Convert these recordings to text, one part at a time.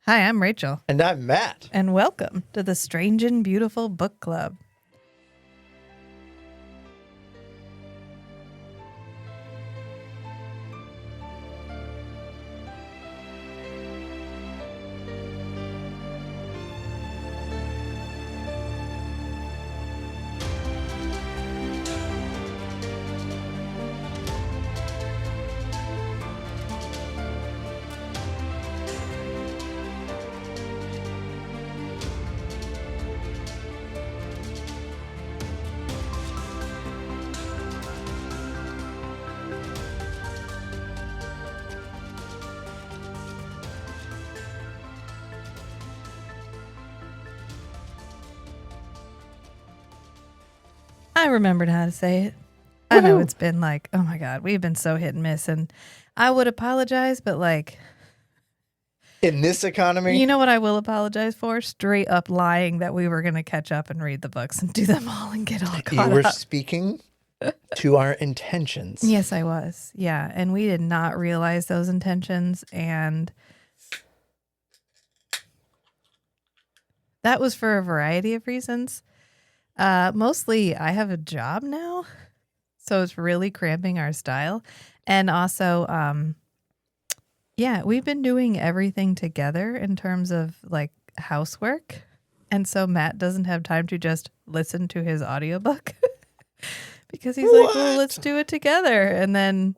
Hi, I'm Rachel. And I'm Matt. And welcome to the Strange and Beautiful Book Club. I remembered how to say it. I know it's been like, oh my God, we've been so hit and miss. And I would apologize, but like, in this economy, you know what I will apologize for? Straight up lying that we were going to catch up and read the books and do them all and get all caught you were up. speaking to our intentions. Yes, I was. Yeah. And we did not realize those intentions. And that was for a variety of reasons. Mostly I have a job now, so it's really cramping our style. And also, yeah, we've been doing everything together in terms of like housework. And so Matt doesn't have time to just listen to his audiobook because he's like, well, let's do it together. And then,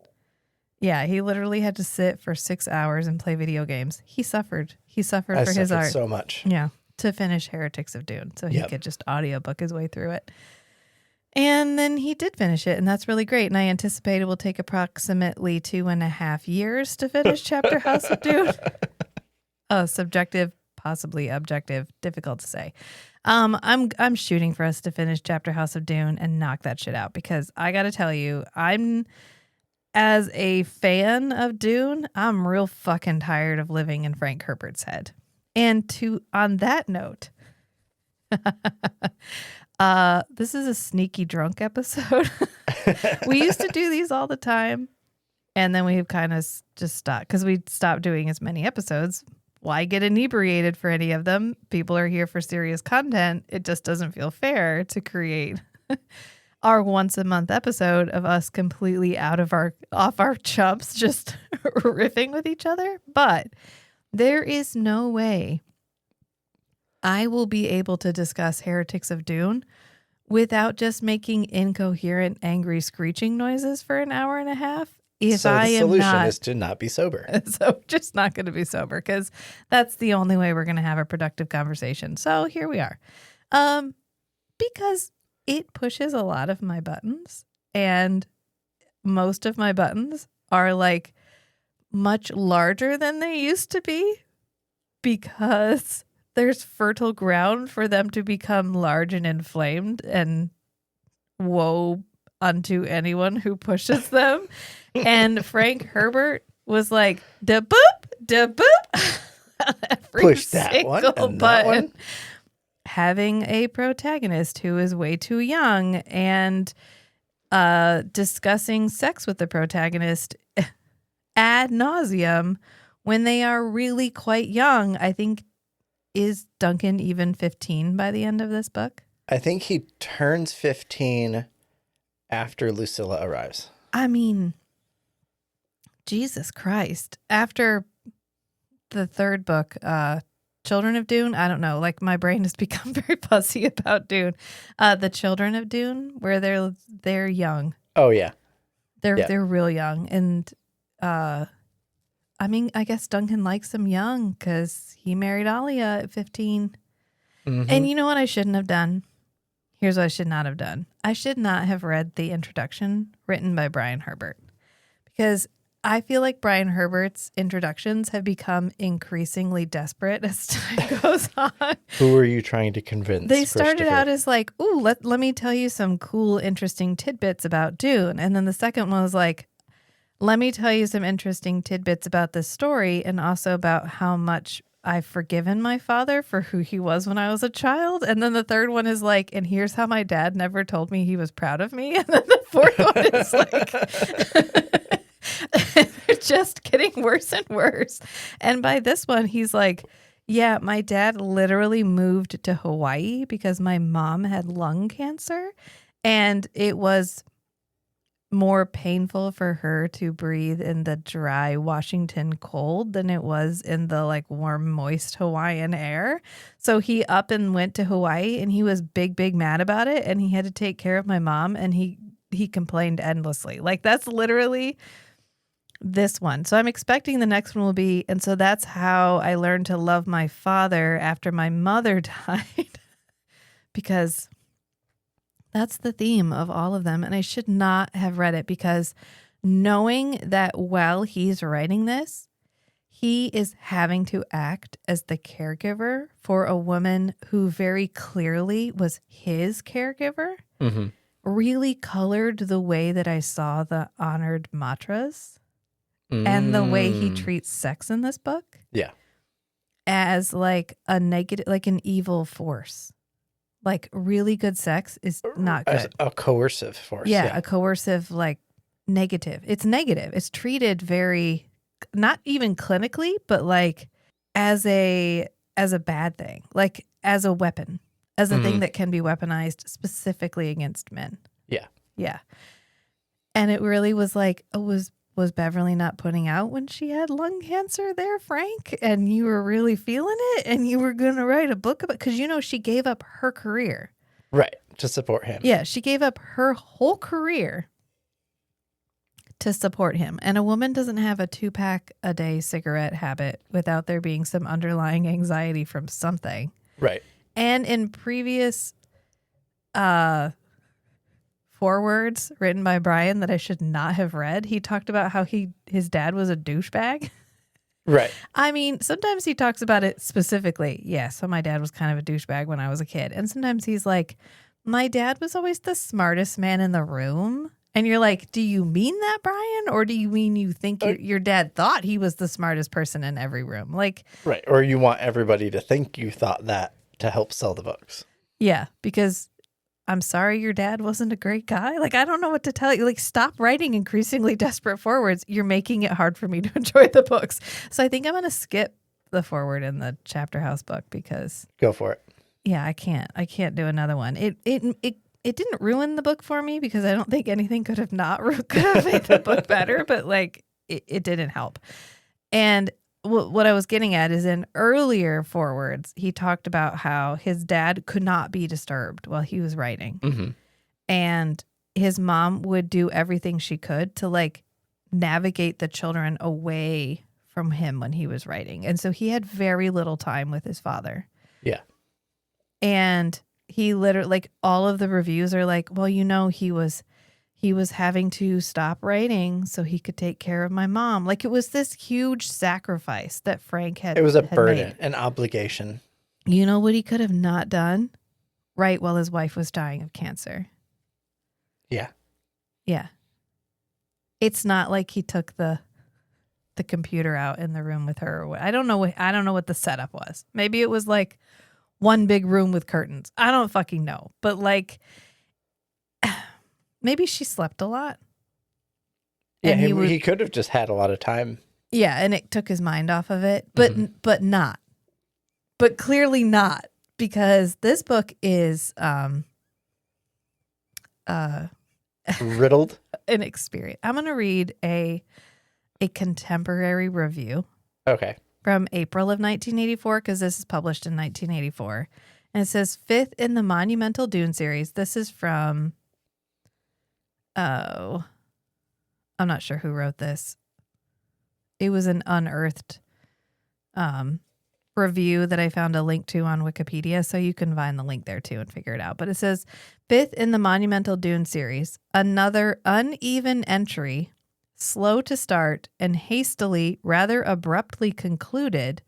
yeah, he literally had to sit for 6 hours and play video games. He suffered. He suffered for his art so much. Yeah. To finish Heretics of Dune, so he could just audiobook his way through it. And then he did finish it, and that's really great. And I anticipate it will take approximately 2.5 years to finish Chapter House of Dune. Subjective, possibly objective, difficult to say. I'm shooting for us to finish Chapter House of Dune and knock that shit out, because I got to tell you, as a fan of Dune, I'm real fucking tired of living in Frank Herbert's head. And on that note, this is a sneaky drunk episode. We used to do these all the time, and then we've kind of just stopped because we stopped doing as many episodes. Why get inebriated for any of them? People are here for serious content. It just doesn't feel fair to create our once a month episode of us completely off our chumps, just riffing with each other. But there is no way I will be able to discuss Heretics of Dune without just making incoherent, angry screeching noises for an hour and a half. The solution is to not be sober. So just not going to be sober, because that's the only way we're going to have a productive conversation. So here we are. Because it pushes a lot of my buttons, and most of my buttons are like much larger than they used to be, because there's fertile ground for them to become large and inflamed, and woe unto anyone who pushes them. And Frank Herbert was like, da boop, every push that one button. and that one. Having a protagonist who is way too young and discussing sex with the protagonist ad nauseum when they are really quite young. I think, is Duncan even 15 by the end of this book? I think he turns 15 after Lucilla arrives. I mean, Jesus Christ. After the third book, Children of Dune, I don't know, like my brain has become very fuzzy about Dune. The Children of Dune, where they're young. Oh yeah. They're real young. And I mean, I guess Duncan likes them young because he married Alia at 15. Mm-hmm. And you know what I shouldn't have done? Here's what I should not have done. I should not have read the introduction written by Brian Herbert, because I feel like Brian Herbert's introductions have become increasingly desperate as time goes on. Who are you trying to convince? They started out as like, ooh, let me tell you some cool, interesting tidbits about Dune. And then the second one was like, let me tell you some interesting tidbits about this story, and also about how much I've forgiven my father for who he was when I was a child. And then the third one is like, and here's how my dad never told me he was proud of me. And then the fourth one is like, they're just getting worse and worse. And by this one, he's like, Yeah, my dad literally moved to Hawaii because my mom had lung cancer, and it was more painful for her to breathe in the dry Washington cold than it was in the like warm, moist Hawaiian air. So he up and went to Hawaii, and he was big mad about it, and he had to take care of my mom, and he complained endlessly. Like that's literally this one. So I'm expecting the next one will be, and so that's how I learned to love my father after my mother died, because that's the theme of all of them. And I should not have read it, because knowing that while he's writing this, he is having to act as the caregiver for a woman who very clearly was his caregiver, really colored the way that I saw the honored matras and the way he treats sex in this book. Yeah. As like a negative, like an evil force. Like really good sex is not good. As a coercive force. Yeah, a coercive, like negative. It's negative. It's treated very, not even clinically, but like as a bad thing, like as a weapon, as a thing that can be weaponized specifically against men. Yeah. Yeah. And it really was like, was Beverly not putting out when she had lung cancer there, Frank? And you were really feeling it, and you were going to write a book about, because she gave up her career. Right. To support him. Yeah. She gave up her whole career to support him. And a woman doesn't have a 2-pack a day cigarette habit without there being some underlying anxiety from something. Right. And in previous forewords written by Brian that I should not have read, he talked about how his dad was a douchebag. Right. I mean, sometimes he talks about it specifically. Yeah, so my dad was kind of a douchebag when I was a kid. And sometimes he's like, my dad was always the smartest man in the room. And you're like, do you mean that, Brian? Or do you mean you think your dad thought he was the smartest person in every room? Like, right. Or you want everybody to think you thought that to help sell the books. Yeah, because I'm sorry your dad wasn't a great guy. Like, I don't know what to tell you. Like, stop writing increasingly desperate forwards. You're making it hard for me to enjoy the books. So I think I'm going to skip the forward in the Chapter House book because... Go for it. Yeah, I can't do another one. It didn't ruin the book for me because I don't think anything could have made the book better, but like it didn't help. And what I was getting at is in earlier forwards, he talked about how his dad could not be disturbed while he was writing. Mm-hmm. And his mom would do everything she could to like navigate the children away from him when he was writing. And so he had very little time with his father. Yeah. And he literally, like, all of the reviews are like, well, he was having to stop writing so he could take care of my mom. Like, it was this huge sacrifice that Frank had. It was a had burden, made. an obligation. You know what he could have not done? Right while his wife was dying of cancer. Yeah. Yeah. It's not like he took the computer out in the room with her. Or what. I don't know what the setup was. Maybe it was like one big room with curtains. I don't fucking know. But like, maybe she slept a lot. Yeah, he could have just had a lot of time. Yeah, and it took his mind off of it, but not. But clearly not, because this book is riddled. An experience. I'm going to read a contemporary review. Okay. From April of 1984, because this is published in 1984. And it says, 5th in the monumental Dune series. This is from, I'm not sure who wrote this. It was an unearthed review that I found a link to on Wikipedia, so you can find the link there too and figure it out. But it says, 5th in the monumental Dune series, another uneven entry, slow to start and hastily, rather abruptly concluded,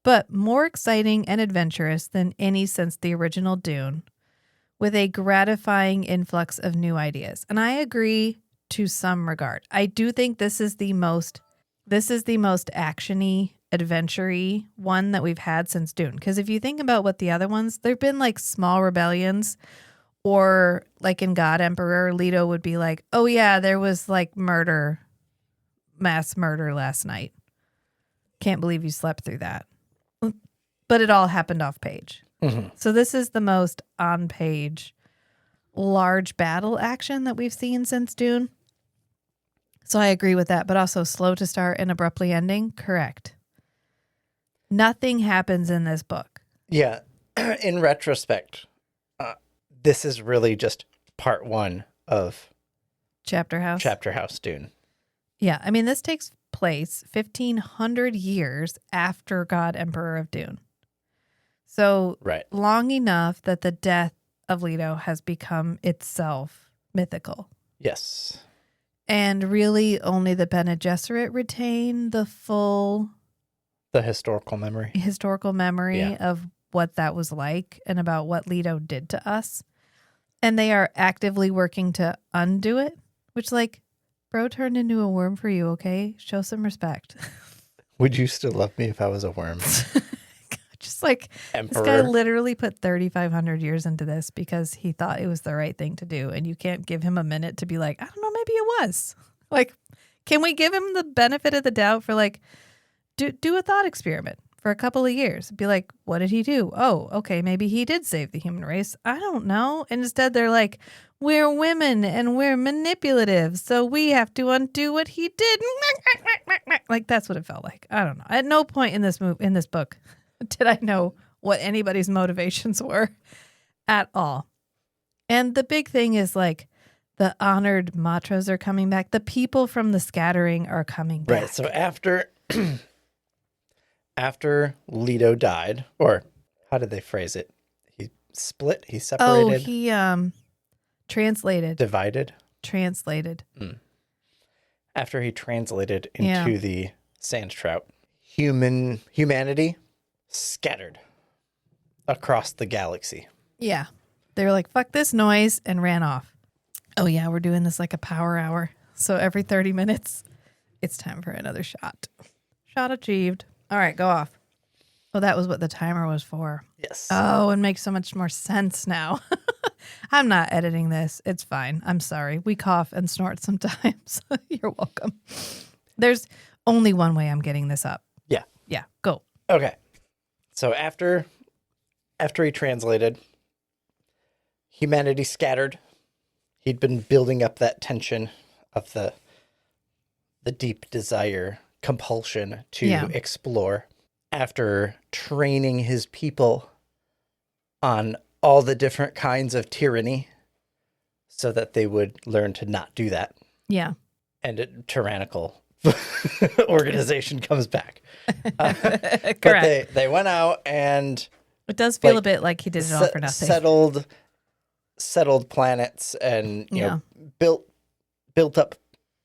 but more exciting and adventurous than any since the original Dune, with a gratifying influx of new ideas. And I agree to some regard. I do think this is the most action-y, adventure-y one that we've had since Dune. Because if you think about what the other ones, there've been like small rebellions, or like in God Emperor, Leto would be like, oh yeah, there was like mass murder last night. Can't believe you slept through that. but it all happened off page. Mm-hmm. So this is the most on page large battle action that we've seen since Dune. So I agree with that, but also slow to start and abruptly ending. Correct. Nothing happens in this book. Yeah. In retrospect, this is really just part 1 of Chapter House Dune. Yeah. I mean, this takes place 1,500 years after God Emperor of Dune. So Right. long enough that the death of Leto has become itself mythical. Yes. And really only the Bene Gesserit retain the full historical memory of what that was like and about what Leto did to us. And they are actively working to undo it, which like, bro turned into a worm for you, okay? Show some respect. Would you still love me if I was a worm? Just like Emperor. This guy literally put 3,500 years into this because he thought it was the right thing to do. And you can't give him a minute to be like, I don't know, maybe it was. Like, can we give him the benefit of the doubt for like, do a thought experiment for a couple of years? Be like, what did he do? Oh, okay, maybe he did save the human race. I don't know. And instead they're like, we're women and we're manipulative, so we have to undo what he did. Like, that's what it felt like. I don't know. At no point in this book did I know what anybody's motivations were at all. And the big thing is like the honored matras are coming back. The people from the scattering are coming back. Right. So after Leto died, or how did they phrase it? He split? He separated? Oh, he translated. Divided? Translated. After he translated into the sand trout, humanity scattered across the galaxy. Yeah. They were like, fuck this noise, and ran off. Oh, yeah, we're doing this like a power hour. So every 30 minutes, it's time for another shot. Shot achieved. All right, go off. Oh, that was what the timer was for. Yes. Oh, it makes so much more sense now. I'm not editing this. It's fine. I'm sorry. We cough and snort sometimes. You're welcome. There's only one way I'm getting this up. Yeah. Yeah, go. Okay. So after he translated, humanity scattered. He'd been building up that tension of the deep desire, compulsion to explore. After training his people on all the different kinds of tyranny so that they would learn to not do that. Yeah. And a tyrannical organization comes back. Correct. But they went out and it does feel a bit like he did it all for nothing. Settled planets and you know built up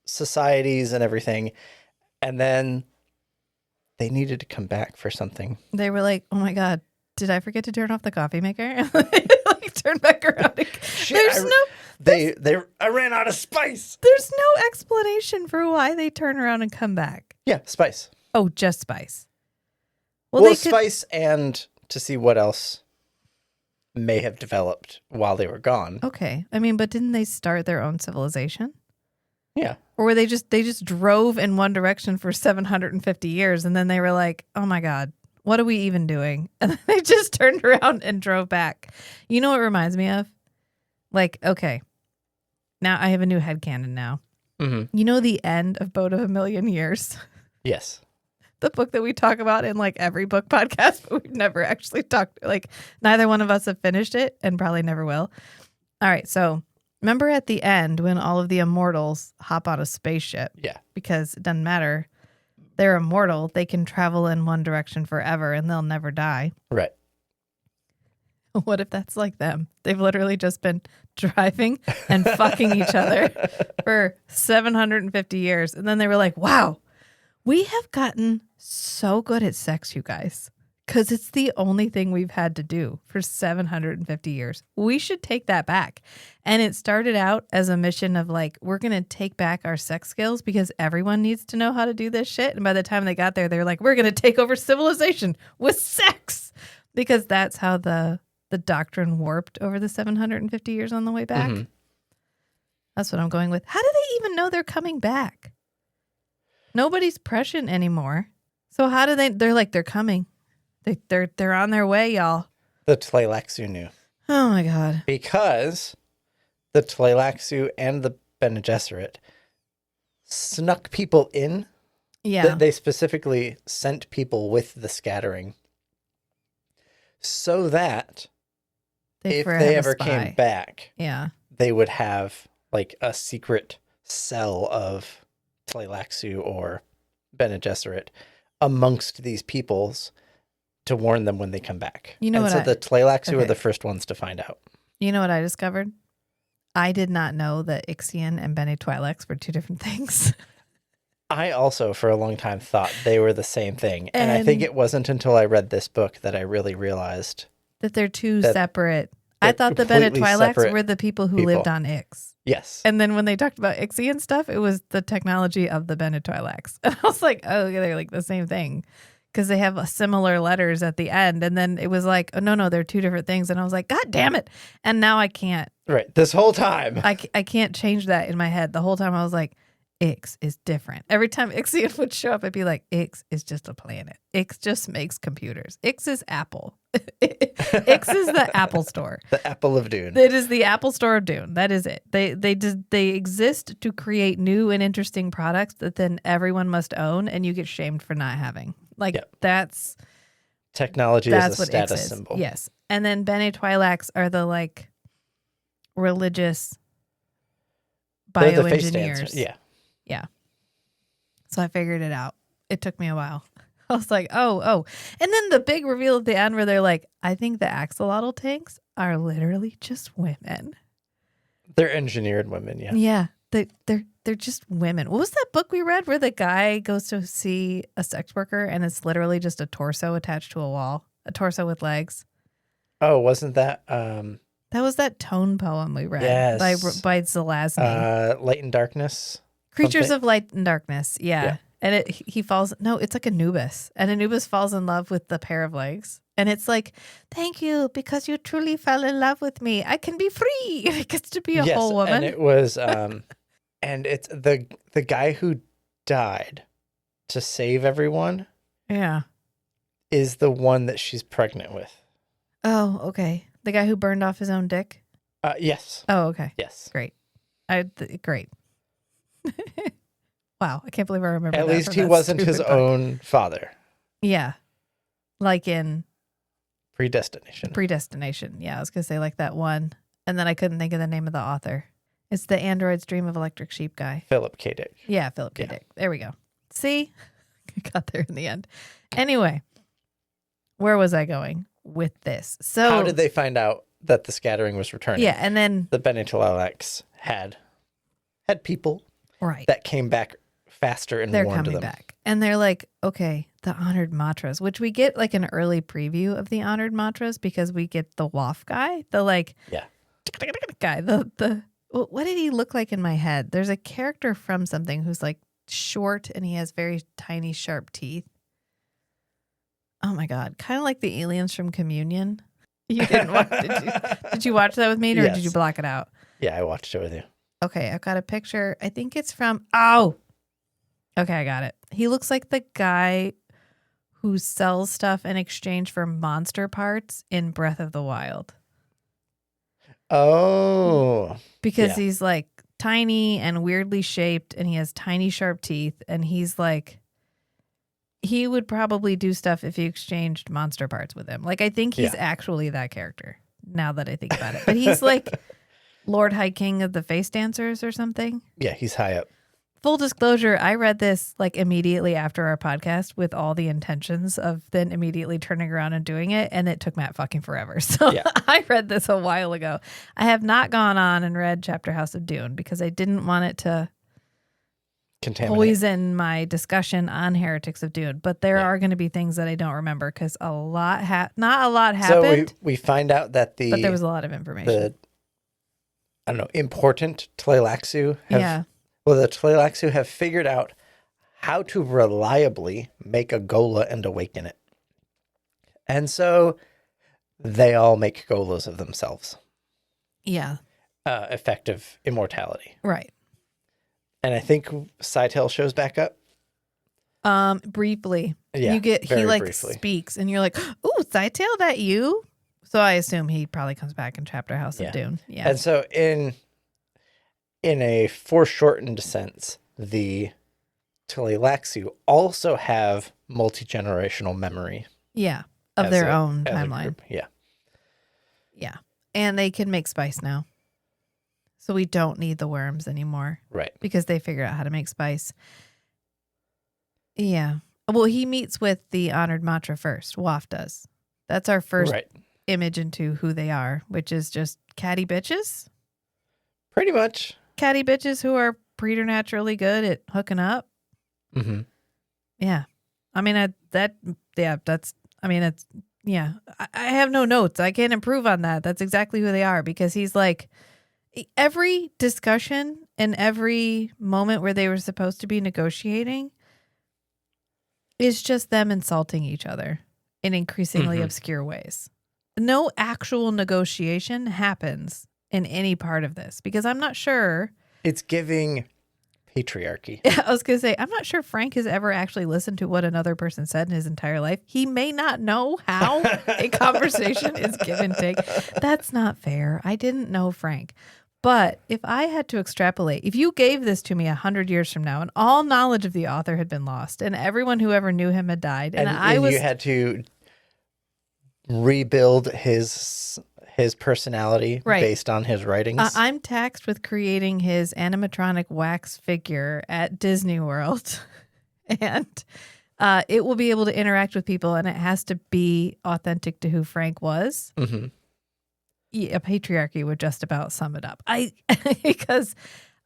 societies and everything. And then they needed to come back for something. They were like, "Oh my god, did I forget to turn off the coffee maker?" Like turn back around. I ran out of spice. There's no explanation for why they turn around and come back. Yeah, spice. Oh, just spice. Well, spice and to see what else may have developed while they were gone. Okay. I mean, but didn't they start their own civilization? Yeah. Or were they just drove in one direction for 750 years and then they were like, "Oh my god, what are we even doing?" And then they just turned around and drove back. You know what it reminds me of? Like, okay. Now I have a new headcanon now. Mm-hmm. You know the end of Boat of a Million Years? Yes. The book that we talk about in like every book podcast, but we've never actually talked, like neither one of us have finished it and probably never will. All right. So remember at the end when all of the immortals hop on a spaceship? Yeah. Because it doesn't matter. They're immortal. They can travel in one direction forever and they'll never die. Right. What if that's like them? They've literally just been driving and fucking each other for 750 years. And then they were like, wow, we have gotten so good at sex, you guys, because it's the only thing we've had to do for 750 years. We should take that back. And it started out as a mission of like, we're going to take back our sex skills because everyone needs to know how to do this shit. And by the time they got there, they were like, we're going to take over civilization with sex, because that's how the doctrine warped over the 750 years on the way back. Mm-hmm. That's what I'm going with. How do they even know they're coming back? Nobody's prescient anymore. So how do they're like, they're coming. They're on their way, y'all. The Tleilaxu knew. Oh my god. Because the Tleilaxu and the Bene Gesserit snuck people in. Yeah. They specifically sent people with the scattering so that if they ever came back, yeah, they would have like a secret cell of Tleilaxu or Bene Gesserit amongst these peoples to warn them when they come back. You know and what? So the Tleilaxu okay. are the first ones to find out. You know what I discovered? I did not know that Ixion and Bene Twi'leks were two different things. I also, for a long time, thought they were the same thing. And I think it wasn't until I read this book that I really realized that they're two separate. I thought the Bene Twi'leks were the people who lived on Ix. Yes. And then when they talked about Ixion stuff, it was the technology of the Bene Twi'leks. And I was like, oh, yeah, they're like the same thing. Because they have similar letters at the end. And then it was like, oh, no, they're two different things. And I was like, God damn it. And now I can't. Right. This whole time. I can't change that in my head. The whole time I was like, Ix is different. Every time Ixion would show up, I'd be like, Ix is just a planet. Ix just makes computers. Ix is Apple. Ix is the Apple store. The Apple of Dune. It is the Apple store of Dune. That is it. They exist to create new and interesting products that then everyone must own, and you get shamed for not having. Like that's technology is a status symbol. Yes. And then Bene Twi'leks are the like religious bioengineers. Yeah. Yeah. So I figured it out. It took me a while. I was like, oh. And then the big reveal at the end where they're like, I think the axolotl tanks are literally just women. They're engineered women, yeah. Yeah. They're just women. What was that book we read where the guy goes to see a sex worker and it's literally just a torso attached to a wall? A torso with legs. Oh, wasn't that that was that tone poem we read by Zelazny. Light and Darkness? Creatures of Light and Darkness, yeah. And he falls, no, it's like Anubis. And Anubis falls in love with the pair of legs. And it's like, thank you, because you truly fell in love with me. I can be free. And it gets to be a whole woman. And it was, and it's the guy who died to save everyone. Yeah. Is the one that she's pregnant with. Oh, okay. The guy who burned off his own dick? Yes. Oh, okay. Yes. Great. Great. Wow, I can't believe I remember that. At least he wasn't his own father. Yeah. Like in Predestination. Yeah, I was going to say like that one. And then I couldn't think of the name of the author. It's the Android's Dream of Electric Sheep guy. Philip K. Dick. Yeah, Philip K. Dick. There we go. See? I got there in the end. Anyway, where was I going with this? So how did they find out that the scattering was returning? Yeah, and then the Bene Twi'leks had people that came back faster and they're warned coming them. back. And they're like, okay, the honored matras, which we get like an early preview of the honored matras because we get the waff guy, the like guy, the what did he look like in my head? There's a character from something who's like short and he has very tiny sharp teeth. Oh my God. Kind of like the aliens from Communion. You didn't watch did you watch that with me or did you block it out? Yeah, I watched it with you. Okay, I've got a picture. I think it's from okay, I got it. He looks like the guy who sells stuff in exchange for monster parts in Breath of the Wild. Oh. Because he's like tiny and weirdly shaped and he has tiny sharp teeth and he's like he would probably do stuff if you exchanged monster parts with him. Like I think he's actually that character now that I think about it. But he's like Lord High King of the Face Dancers or something. Yeah, he's high up. Full disclosure, I read this like immediately after our podcast with all the intentions of then immediately turning around and doing it. And it took Matt fucking forever. So I read this a while ago. I have not gone on and read Chapter House of Dune because I didn't want it to poison my discussion on Heretics of Dune. But there are going to be things that I don't remember because not a lot happened. So we find out that but there was a lot of information. Important Tleilaxu have... Well, the Tleilaxu have figured out how to reliably make a Gola and awaken it. And so they all make Golas of themselves. Yeah. Effective immortality. Right. And I think Scytale shows back up. Briefly. Yeah, You get, he very like briefly. speaks and you're like, ooh, Scytale, that you? So I assume he probably comes back in Chapter House of Yeah. Dune. Yeah. And so in a foreshortened sense, the Tleilaxu also have multi-generational memory Yeah. Of as their a- own as a timeline. group. Yeah. Yeah. And they can make spice now. So we don't need the worms anymore Right. because they figured out how to make spice. Yeah. Well, he meets with the honored Matra first. Waff does. That's our first Right. image into who they are, which is just catty bitches. Pretty much. Catty bitches who are preternaturally good at hooking up. Mm-hmm. Yeah. I mean, I have no notes. I can't improve on that. That's exactly who they are because he's like, every discussion and every moment where they were supposed to be negotiating is just them insulting each other in increasingly obscure ways. No actual negotiation happens in any part of this because I'm not sure. It's giving patriarchy. I was going to say, I'm not sure Frank has ever actually listened to what another person said in his entire life. He may not know how a conversation is give and take. That's not fair. I didn't know Frank. But if I had to extrapolate, if you gave this to me 100 years from now and all knowledge of the author had been lost and everyone who ever knew him had died And you had to rebuild his personality Right. based on his writings. I'm taxed with creating his animatronic wax figure at Disney World. And it will be able to interact with people and it has to be authentic to who Frank was. Mm-hmm. A patriarchy would just about sum it up. Because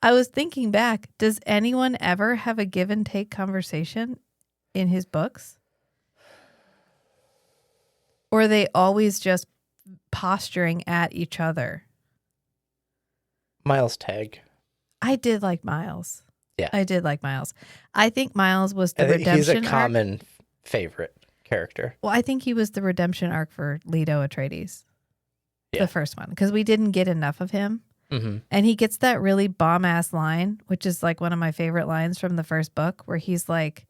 I was thinking back, does anyone ever have a give and take conversation in his books? Or are they always just posturing at each other? Miles Tag. I did like Miles. Yeah. I did like Miles. I think Miles was the I think redemption he's a arc. common favorite character. Well, I think he was the redemption arc for Leto Atreides. Yeah. The first one. Because we didn't get enough of him. Mm-hmm. And he gets that really bomb-ass line, which is like one of my favorite lines from the first book, where he's like,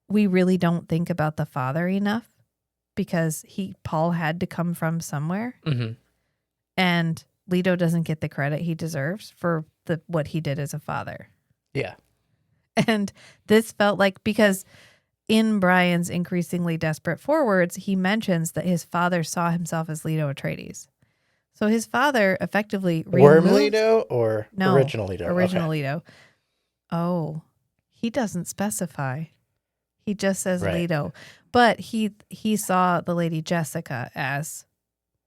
we really don't think about the father enough because Paul had to come from somewhere. Mm-hmm. And Leto doesn't get the credit he deserves for what he did as a father. Yeah. And this felt like, because in Brian's increasingly desperate forewords, he mentions that his father saw himself as Leto Atreides. So his father effectively Worm Leto or original Leto? Original Okay. Leto. Oh, he doesn't specify. He just says Right. Leto. But he saw the lady Jessica as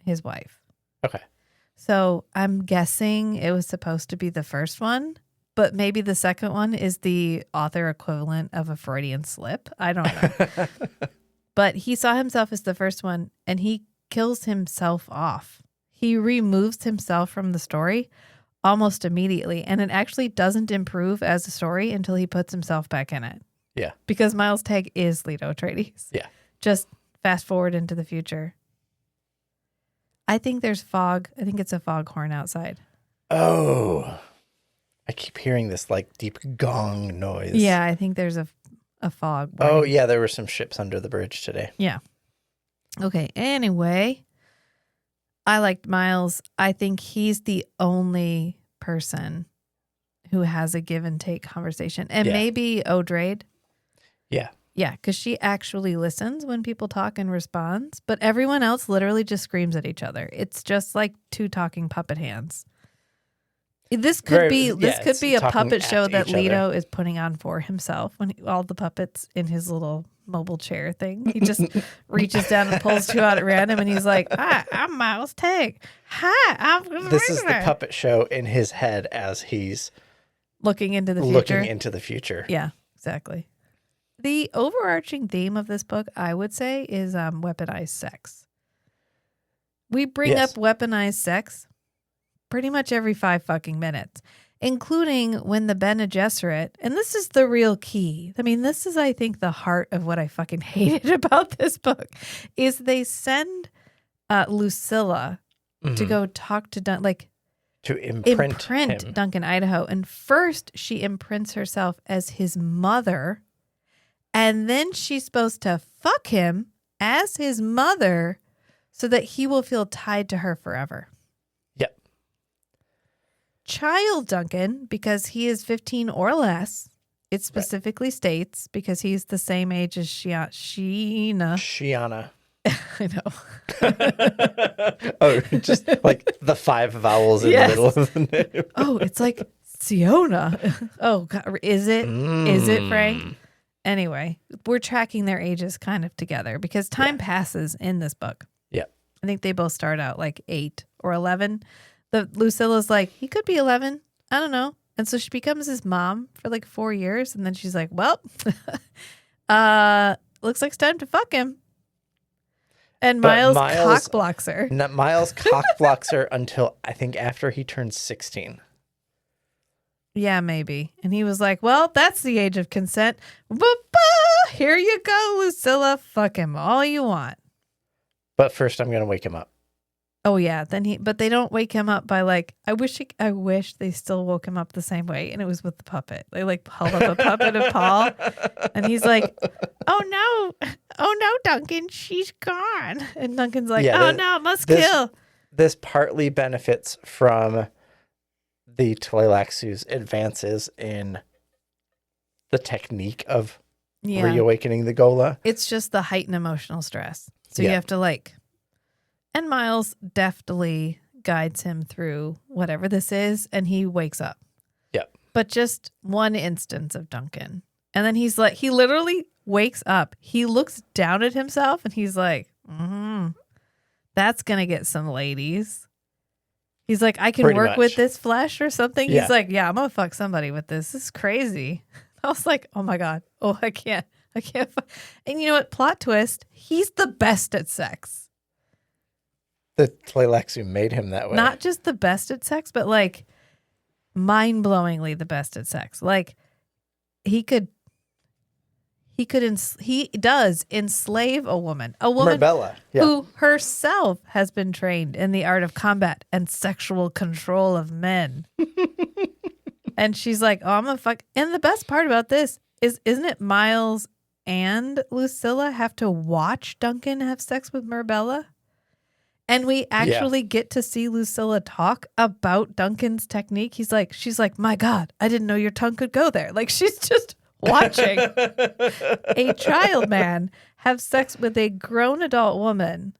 his wife. Okay. So I'm guessing it was supposed to be the first one, but maybe the second one is the author equivalent of a Freudian slip. I don't know. But he saw himself as the first one and he kills himself off. He removes himself from the story almost immediately. And it actually doesn't improve as a story until he puts himself back in it. Yeah. Because Miles Tag is Leto Atreides. Yeah. Just fast forward into the future. I think there's fog. I think it's a foghorn outside. Oh. I keep hearing this like deep gong noise. Yeah, I think there's a fog. Oh, warning. yeah. There were some ships under the bridge today. Yeah. Okay. Anyway, I liked Miles. I think he's the only person who has a give and take conversation. And Yeah. maybe Odrade. Yeah. Yeah, because she actually listens when people talk and responds. But everyone else literally just screams at each other. It's just like two talking puppet hands. This could be a talking puppet show at that each Leto other. is putting on for himself when all the puppets in his little mobile chair thing. He just reaches down and pulls two out at random, and he's like, "Hi, I'm Miles Tag. Hi, I'm." This is the puppet show in his head as he's looking into the future. looking into the future. Yeah, exactly. The overarching theme of this book, I would say, is weaponized sex. We bring Yes. up weaponized sex pretty much every 5 fucking minutes, including when the Bene Gesserit, and this is the real key. I mean, this is, I think, the heart of what I fucking hated about this book, is they send Lucilla to go talk to to imprint him. Duncan, Idaho. And first she imprints herself as his mother And then she's supposed to fuck him as his mother so that he will feel tied to her forever. Yep. Child Duncan, because he is 15 or less, it specifically states, because he's the same age as Sheena. Shiana. I know. Oh, just like the 5 vowels in the middle of the name. Oh, it's like Siona. Oh, God. Is it? Is it, Frank? Anyway, we're tracking their ages kind of together because time passes in this book. Yeah. I think they both start out like 8 or 11. Lucilla's like, he could be 11. I don't know. And so she becomes his mom for like 4 years. And then she's like, well, looks like it's time to fuck him. And Miles cock blocks her. Miles cock blocks her until I think after he turns 16. Yeah, maybe. And he was like, well, that's the age of consent. Here you go, Lucilla. Fuck him all you want. But first I'm going to wake him up. Oh, yeah. But they don't wake him up by like, I wish they still woke him up the same way. And it was with the puppet. They like held up a puppet of Paul. And he's like, oh no, Duncan, she's gone. And Duncan's like, must kill. This partly benefits from the Tleilaxu's advances in the technique of reawakening the Gola. It's just the heightened emotional stress. So you have to like, and Miles deftly guides him through whatever this is, and he wakes up. Yep. But just one instance of Duncan. And then he's like, he literally wakes up. He looks down at himself and he's like, that's going to get some ladies. He's like, I can Pretty work much. with this flesh or something. Yeah. He's like, yeah, I'm going to fuck somebody with this. This is crazy. I was like, oh my God. Oh, I can't. And you know what? Plot twist. He's the best at sex. The Tleilaxu made him that way. Not just the best at sex, but like mind-blowingly the best at sex. Like he does enslave a woman Marbella, who herself has been trained in the art of combat and sexual control of men. And she's like, oh, I'm gonna fuck. And the best part about this isn't it Miles and Lucilla have to watch Duncan have sex with Marbella? And we actually get to see Lucilla talk about Duncan's technique. She's like, my God, I didn't know your tongue could go there. Like she's just watching a child man have sex with a grown adult woman.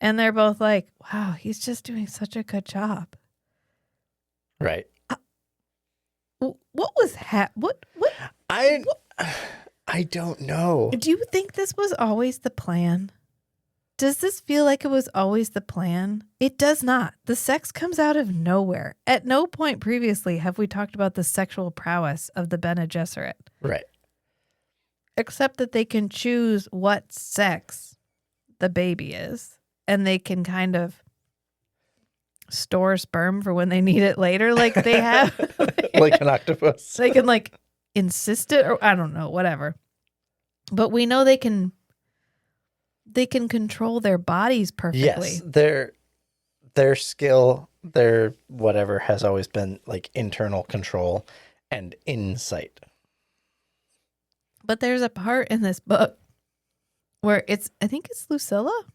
And they're both like, wow, he's just doing such a good job. Right. What was what? I don't know. Do you think this was always the plan? Does this feel like it was always the plan? It does not. The sex comes out of nowhere. At no point previously have we talked about the sexual prowess of the Bene Gesserit. Right. Except that they can choose what sex the baby is. And they can kind of store sperm for when they need it later. Like they have. Like an octopus. They can like insist it or I don't know, whatever. But we know they can control their bodies perfectly. Yes, their skill, their whatever has always been like internal control and insight. But there's a part in this book where I think it's Lucilla,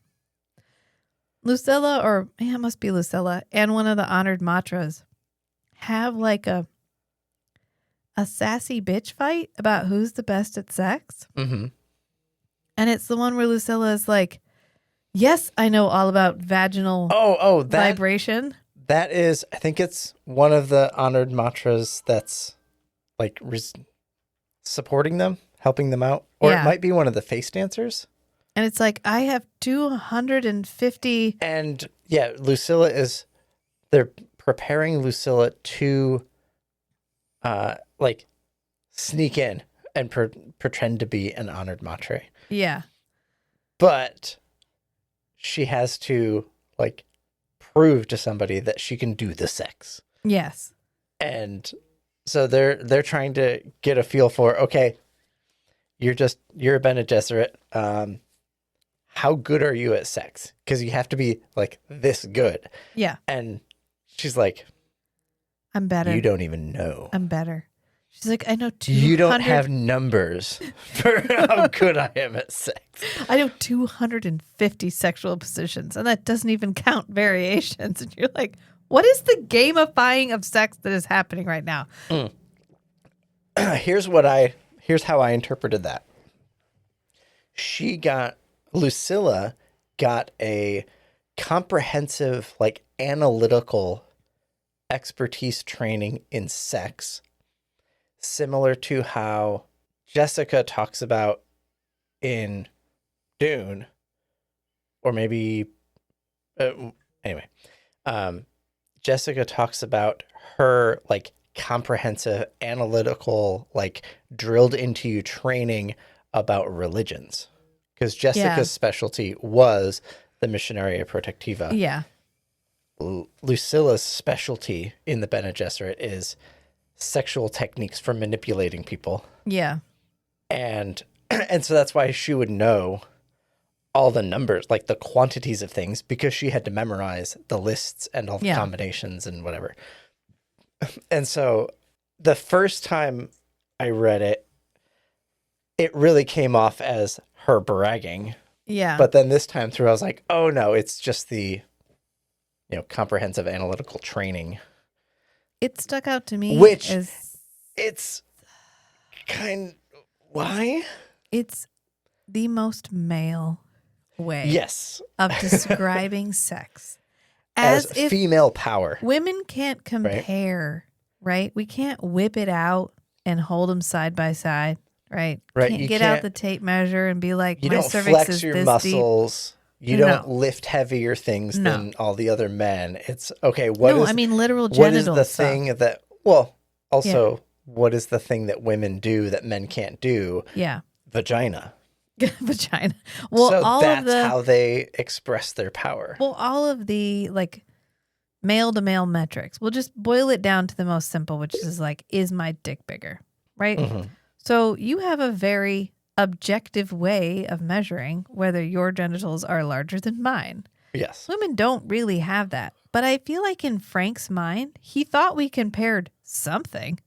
or it must be Lucilla, and one of the honored matras have like a sassy bitch fight about who's the best at sex. Mm-hmm. And it's the one where Lucilla is like, yes, I know all about vaginal vibration. That is, I think it's one of the honored mantras that's like supporting them, helping them out. Or it might be one of the face dancers. And it's like, I have 250. And yeah, they're preparing Lucilla to like sneak in and pretend to be an honored matre. Yeah. But she has to like prove to somebody that she can do the sex. Yes. And so they're trying to get a feel for, okay, you're a Bene Gesserit. How good are you at sex? Because you have to be like this good. Yeah. And she's like, I'm better. You don't even know. I'm better. She's like, I know 200. You don't have numbers for how good I am at sex. I know 250 sexual positions, and that doesn't even count variations. And you're like, what is the gamifying of sex that is happening right now? Here's how I interpreted that. Lucilla got a comprehensive, like, analytical expertise training in sex, similar to how Jessica talks about in Dune, or maybe anyway, Jessica talks about her, like, comprehensive analytical, like, drilled into you training about religions, because Jessica's specialty was the Missionaria Protectiva. Yeah. Lucilla's specialty in the Bene Gesserit is sexual techniques for manipulating people. Yeah. And so that's why she would know all the numbers, like the quantities of things, because she had to memorize the lists and all the combinations and whatever. And so the first time I read it, it really came off as her bragging. Yeah. But then this time through, I was like, oh no, it's just the, comprehensive analytical training. It stuck out to me. Which as it's why? It's the most male way Yes. of describing sex. As if female power. Women can't compare, right? We can't whip it out and hold them side by side, right? Right. Can't You get out the tape measure and be like, you my don't cervix flex is your this muscles. deep. You don't lift heavier things than all the other men. It's okay. Literal genital what is the stuff. thing that, what is the thing that women do that men can't do? Yeah. Vagina. Vagina. Well, so that's how they express their power. Well, all of the, like, male to male metrics, we'll just boil it down to the most simple, which is like, is my dick bigger? Right? Mm-hmm. So you have a very objective way of measuring whether your genitals are larger than mine. Yes. Women don't really have that. But I feel like in Frank's mind, he thought we compared something.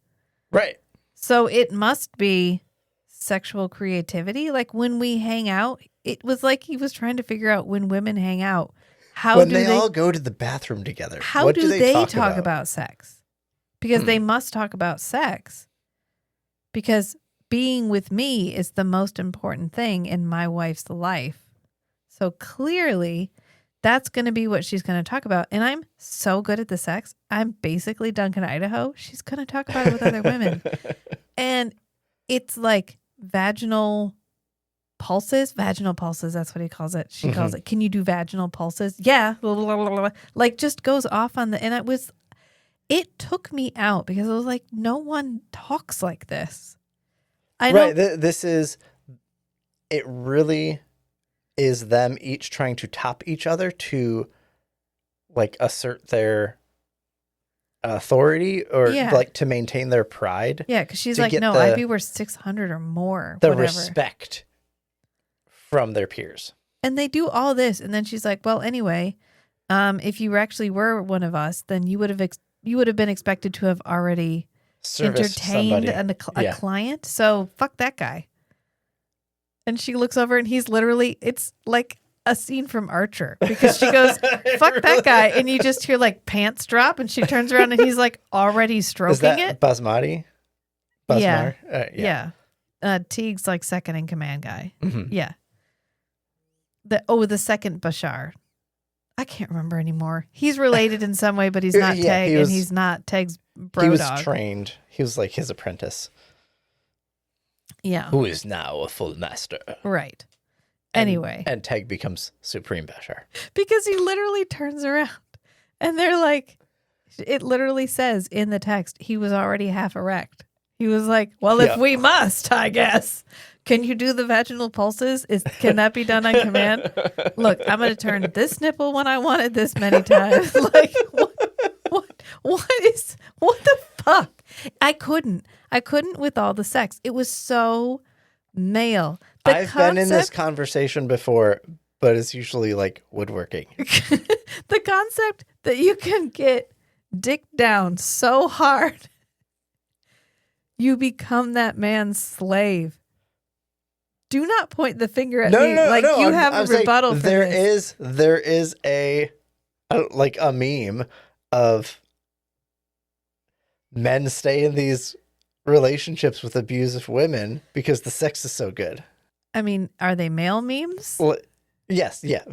Right. So it must be sexual creativity. Like when we hang out, it was like he was trying to figure out when women hang out, when they all go to the bathroom together, how do they talk about sex? Because they must talk about sex. Because being with me is the most important thing in my wife's life. So clearly, that's going to be what she's going to talk about. And I'm so good at the sex. I'm basically Duncan, Idaho. She's going to talk about it with other women. And it's like vaginal pulses. Vaginal pulses, that's what he calls it. She calls it, can you do vaginal pulses? Yeah. Like just goes off on the, and it took me out because I was like, no one talks like this. It really is them each trying to top each other to, like, assert their authority or like to maintain their pride. Yeah, because she's like, no, I'd be worth 600 or more. The whatever. Respect from their peers. And they do all this. And then she's like, well, anyway, if you actually were one of us, then you would have been expected to have already entertained a client. So fuck that guy. And she looks over and it's like a scene from Archer because she goes, fuck that guy. And you just hear like pants drop and she turns around and he's like already stroking it. Basmati? Yeah. Teague's like second in command guy. Mm-hmm. Yeah. The second Bashar. I can't remember anymore. He's related in some way, but he's not Teg, and he's not Teg's bro He was dog. trained. He was like his apprentice. Yeah. Who is now a full master. Right. Anyway. And Teg becomes Supreme Bashar. Because he literally turns around and they're like, it literally says in the text, he was already half erect. He was like, well, if we must, I guess. Can you do the vaginal pulses? Can that be done on command? Look, I'm going to turn this nipple when I want it this many times. Like, what the fuck? I couldn't with all the sex. It was so male. I've been in this conversation before, but it's usually like woodworking. The concept that you can get dick down so hard, You become that man's slave. Do not point the finger at No, me. no, Like no. you have I'm a saying rebuttal for this. there is a meme of men stay in these relationships with abusive women because the sex is so good. I mean, are they male memes? Well, yes, yeah.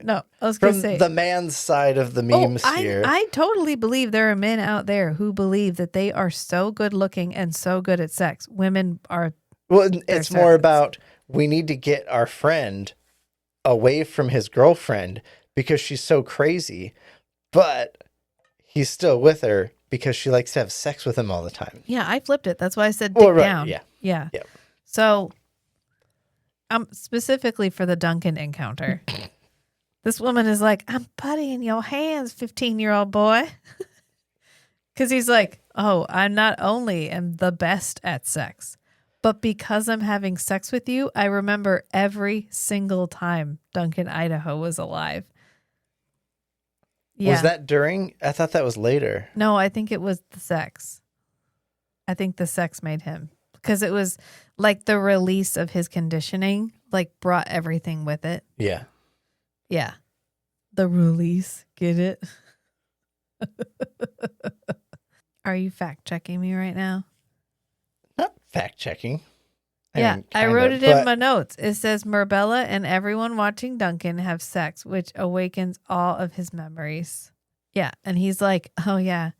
No, I was gonna From say the man's side of the meme sphere. I totally believe there are men out there who believe that they are so good looking and so good at sex. Women are Well, their it's more servants. about we need to get our friend away from his girlfriend because she's so crazy, but he's still with her because she likes to have sex with him all the time. Yeah, I flipped it. That's why I said dick down. Yeah. Yeah. Yeah. So specifically for the Duncan encounter. This woman is like, I'm putty in your hands, 15-year-old boy. Because he's like, oh, I not only am the best at sex, but because I'm having sex with you, I remember every single time Duncan Idaho was alive. Yeah. Was that during? I thought that was later. No, I think it was the sex. I think the sex made him. Because it was like the release of his conditioning, like brought everything with it. Yeah. Yeah. The release. Get it? Are you fact checking me right now? Not fact checking. I wrote it in my notes. It says Marbella and everyone watching Duncan have sex, which awakens all of his memories. Yeah. And he's like, oh, yeah.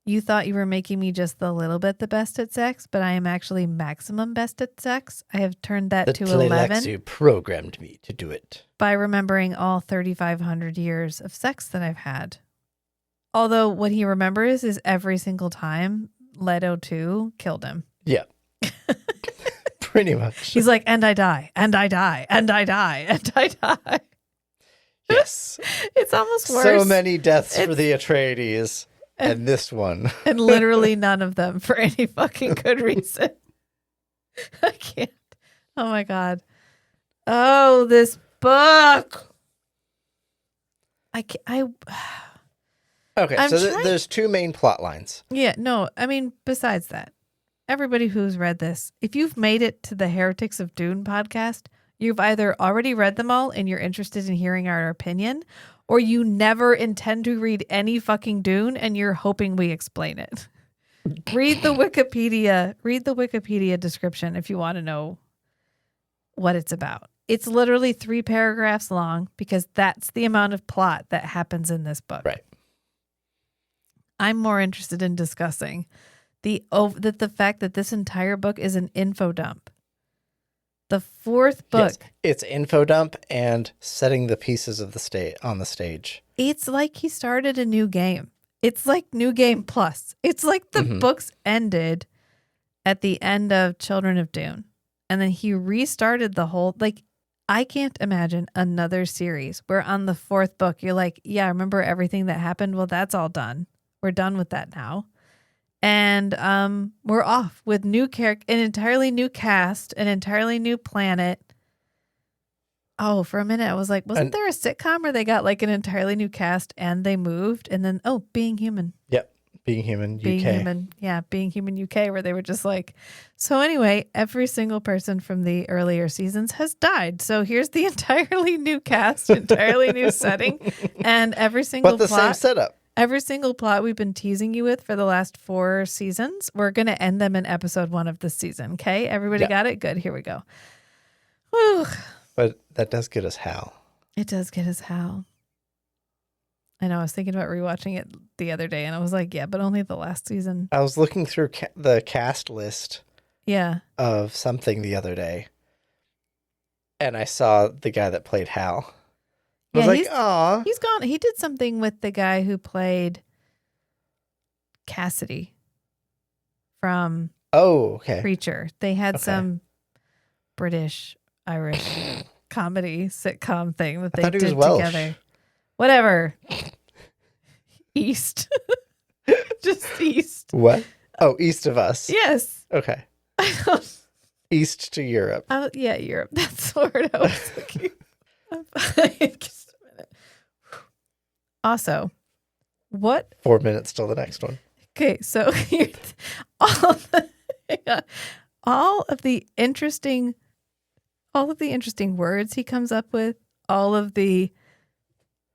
You thought you were making me just a little bit the best at sex, but I am actually maximum best at sex. I have turned that to 11. You programmed me to do it. By remembering all 3,500 years of sex that I've had. Although what he remembers is every single time Leto 2 killed him. Yeah. Pretty much. He's like, and I die, and I die, and I die, and I die. Yes. It's almost worse. So many deaths for the Atreides. And this one. And literally none of them for any fucking good reason. I can't. Oh my God. Oh, this book. Okay, so there's two main plot lines. Yeah, no, I mean, besides that, everybody who's read this, if you've made it to the Heretics of Dune podcast, you've either already read them all and you're interested in hearing our opinion, or you never intend to read any fucking Dune and you're hoping we explain it. Read the Wikipedia description if you want to know what it's about. It's literally 3 paragraphs long because that's the amount of plot that happens in this book. Right. I'm more interested in discussing the fact that this entire book is an info dump. The 4th book. Yes, it's info dump and setting the pieces of the on the stage. It's like he started a new game. It's like New Game Plus. It's like the books ended at the end of Children of Dune. And then he restarted the whole, like, I can't imagine another series where on the 4th book, you're like, yeah, remember everything that happened? Well, that's all done. We're done with that now. And we're off with new character, an entirely new cast, an entirely new planet. Oh, for a minute, I was like, wasn't there a sitcom where they got like an entirely new cast and they moved? And then, Being Human. Yep. Being Human UK. Being Human. Yeah, Being Human UK, where they were just like, so anyway, every single person from the earlier seasons has died. So here's the entirely new cast, entirely new setting, and every single plot. But the same setup. Every single plot we've been teasing you with for the last 4 seasons, we're going to end them in episode 1 of this season. Okay? Everybody got it? Good. Here we go. Whew. But that does get us Hal. It does get us Hal. I know. I was thinking about rewatching it the other day, and I was like, yeah, but only the last season. I was looking through the cast list of something the other day, and I saw the guy that played Hal. I was like, aw. He's gone. He did something with the guy who played Cassidy from Preacher. They had some British, Irish comedy sitcom thing that they did together. Whatever. East. Just East. What? Oh, East of us. Yes. Okay. East to Europe. Yeah, Europe. That's the word I was looking. Just a minute. Also, what? 4 minutes till the next one. Okay, so Yeah. All of the interesting words he comes up with, all of the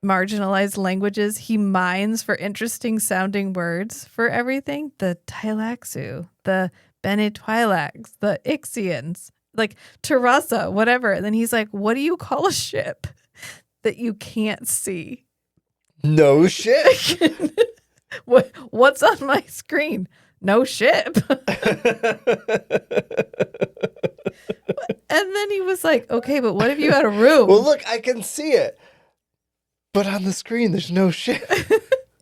marginalized languages he mines for interesting sounding words for everything. The Tailaxu, the Bene Twi'lax, the Ixians, like Terasa, whatever. And then he's like, what do you call a ship that you can't see? No shit. What's on my screen? No ship. And then he was like, okay, but what if you had a room? Well, look, I can see it. But on the screen, there's no ship.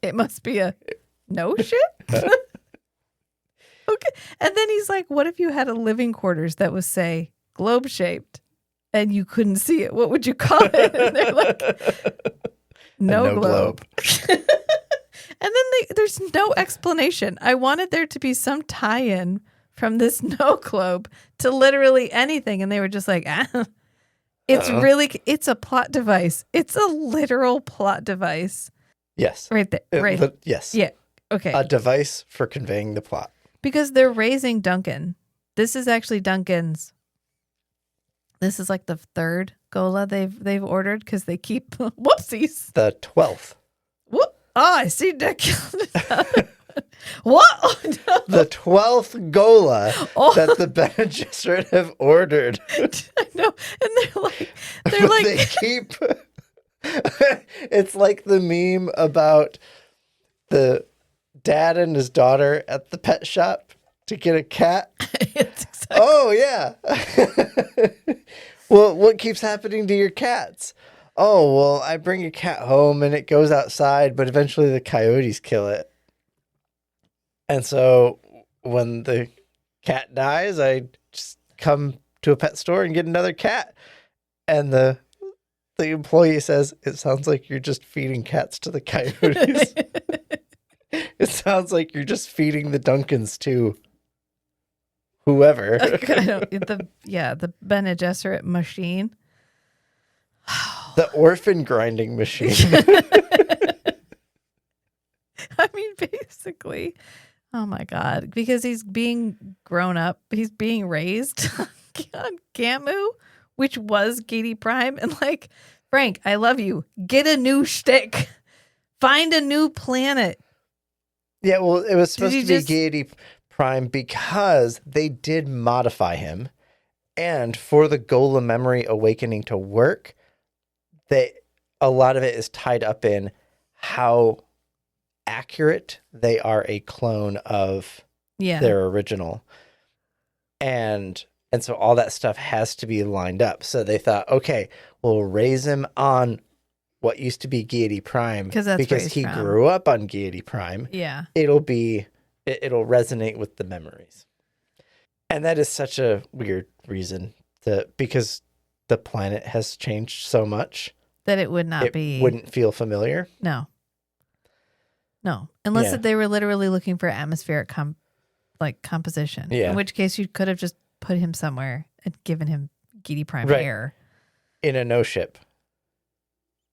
It must be a no ship? Okay. And then he's like, what if you had a living quarters that was, say, globe-shaped and you couldn't see it? What would you call it? And they're like, no globe. And then there's no explanation. I wanted there to be some tie-in from this no globe to literally anything. And they were just like, it's a plot device. It's a literal plot device. Yes. Right there. Right. Yes. Yeah. Okay. A device for conveying the plot. Because they're raising Duncan. This is actually Duncan's. This is like the third Gola they've ordered because they keep whoopsies. The 12th. Whoop. Oh, I see Dick. What? Oh, no. The 12th Gola that the Bene Gesserit have ordered. I know. And they're like they keep it's like the meme about the dad and his daughter at the pet shop to get a cat. Oh yeah. Well, what keeps happening to your cats? Oh, well, I bring a cat home and it goes outside, but eventually the coyotes kill it. And so when the cat dies, I just come to a pet store and get another cat. And the employee says, it sounds like you're just feeding cats to the coyotes. It sounds like you're just feeding the Duncans to whoever. The Bene Gesserit machine. The orphan grinding machine. I mean, basically. Oh my God. Because he's being grown up. He's being raised on Gamu, which was Gady Prime. And like, Frank, I love you. Get a new shtick. Find a new planet. Yeah, well, it was supposed to be Gady Prime because they did modify him. And for the Gola memory awakening to work, a lot of it is tied up in how accurate they are a clone of their original. And so all that stuff has to be lined up. So they thought, okay, we'll raise him on what used to be Gaiety Prime because he grew up on Gaiety Prime. Yeah. It'll resonate with the memories. And that is such a weird reason because the planet has changed so much that it wouldn't feel familiar. No. Unless they were literally looking for atmospheric composition. Yeah. In which case you could have just put him somewhere and given him Gaiety Prime air. In a no ship.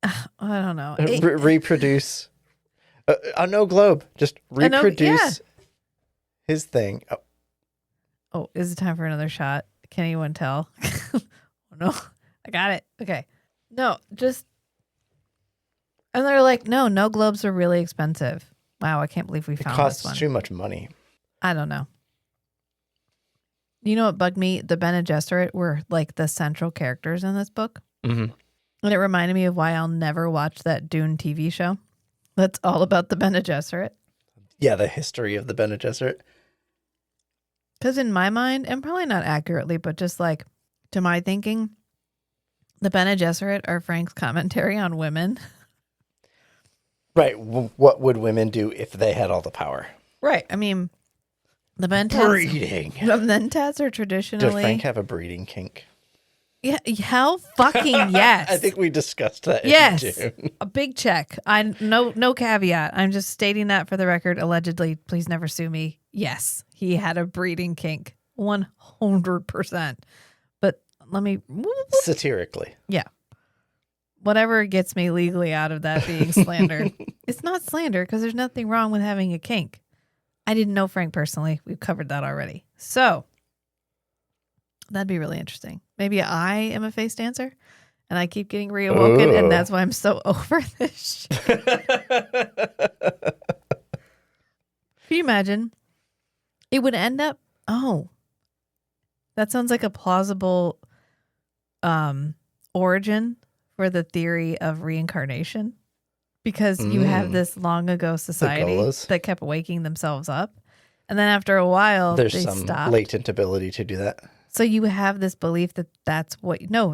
I don't know. Reproduce. A no globe. Just reproduce his thing. Oh, is it time for another shot? Can anyone tell? Oh, no. I got it. Okay. No, and they're like, no globes are really expensive. Wow, I can't believe we found this one. It costs too much money. I don't know. You know what bugged me? The Bene Gesserit were like the central characters in this book. Mm-hmm. And it reminded me of why I'll never watch that Dune TV show. That's all about the Bene Gesserit. Yeah, the history of the Bene Gesserit. Because in my mind, and probably not accurately, but just like to my thinking, the Bene Gesserit are Frank's commentary on women. Right. What would women do if they had all the power? Right. I mean, the breeding. The Mentats are traditionally. Does Frank have a breeding kink? Yeah. Hell fucking yes. I think we discussed that. Yes. In June. A big check. No caveat. I'm just stating that for the record. Allegedly, please never sue me. Yes, he had a breeding kink. 100%. But let me. Satirically. Yeah. Whatever gets me legally out of that being slander. It's not slander because there's nothing wrong with having a kink. I didn't know Frank personally. We've covered that already. So that'd be really interesting. Maybe I am a face dancer and I keep getting reawoken, and that's why I'm so over this shit. Can you imagine? It would end up, that sounds like a plausible origin for the theory of reincarnation. Because you have this long ago society that kept waking themselves up. And then after a while, there's some latent ability to do that. So you have this belief that that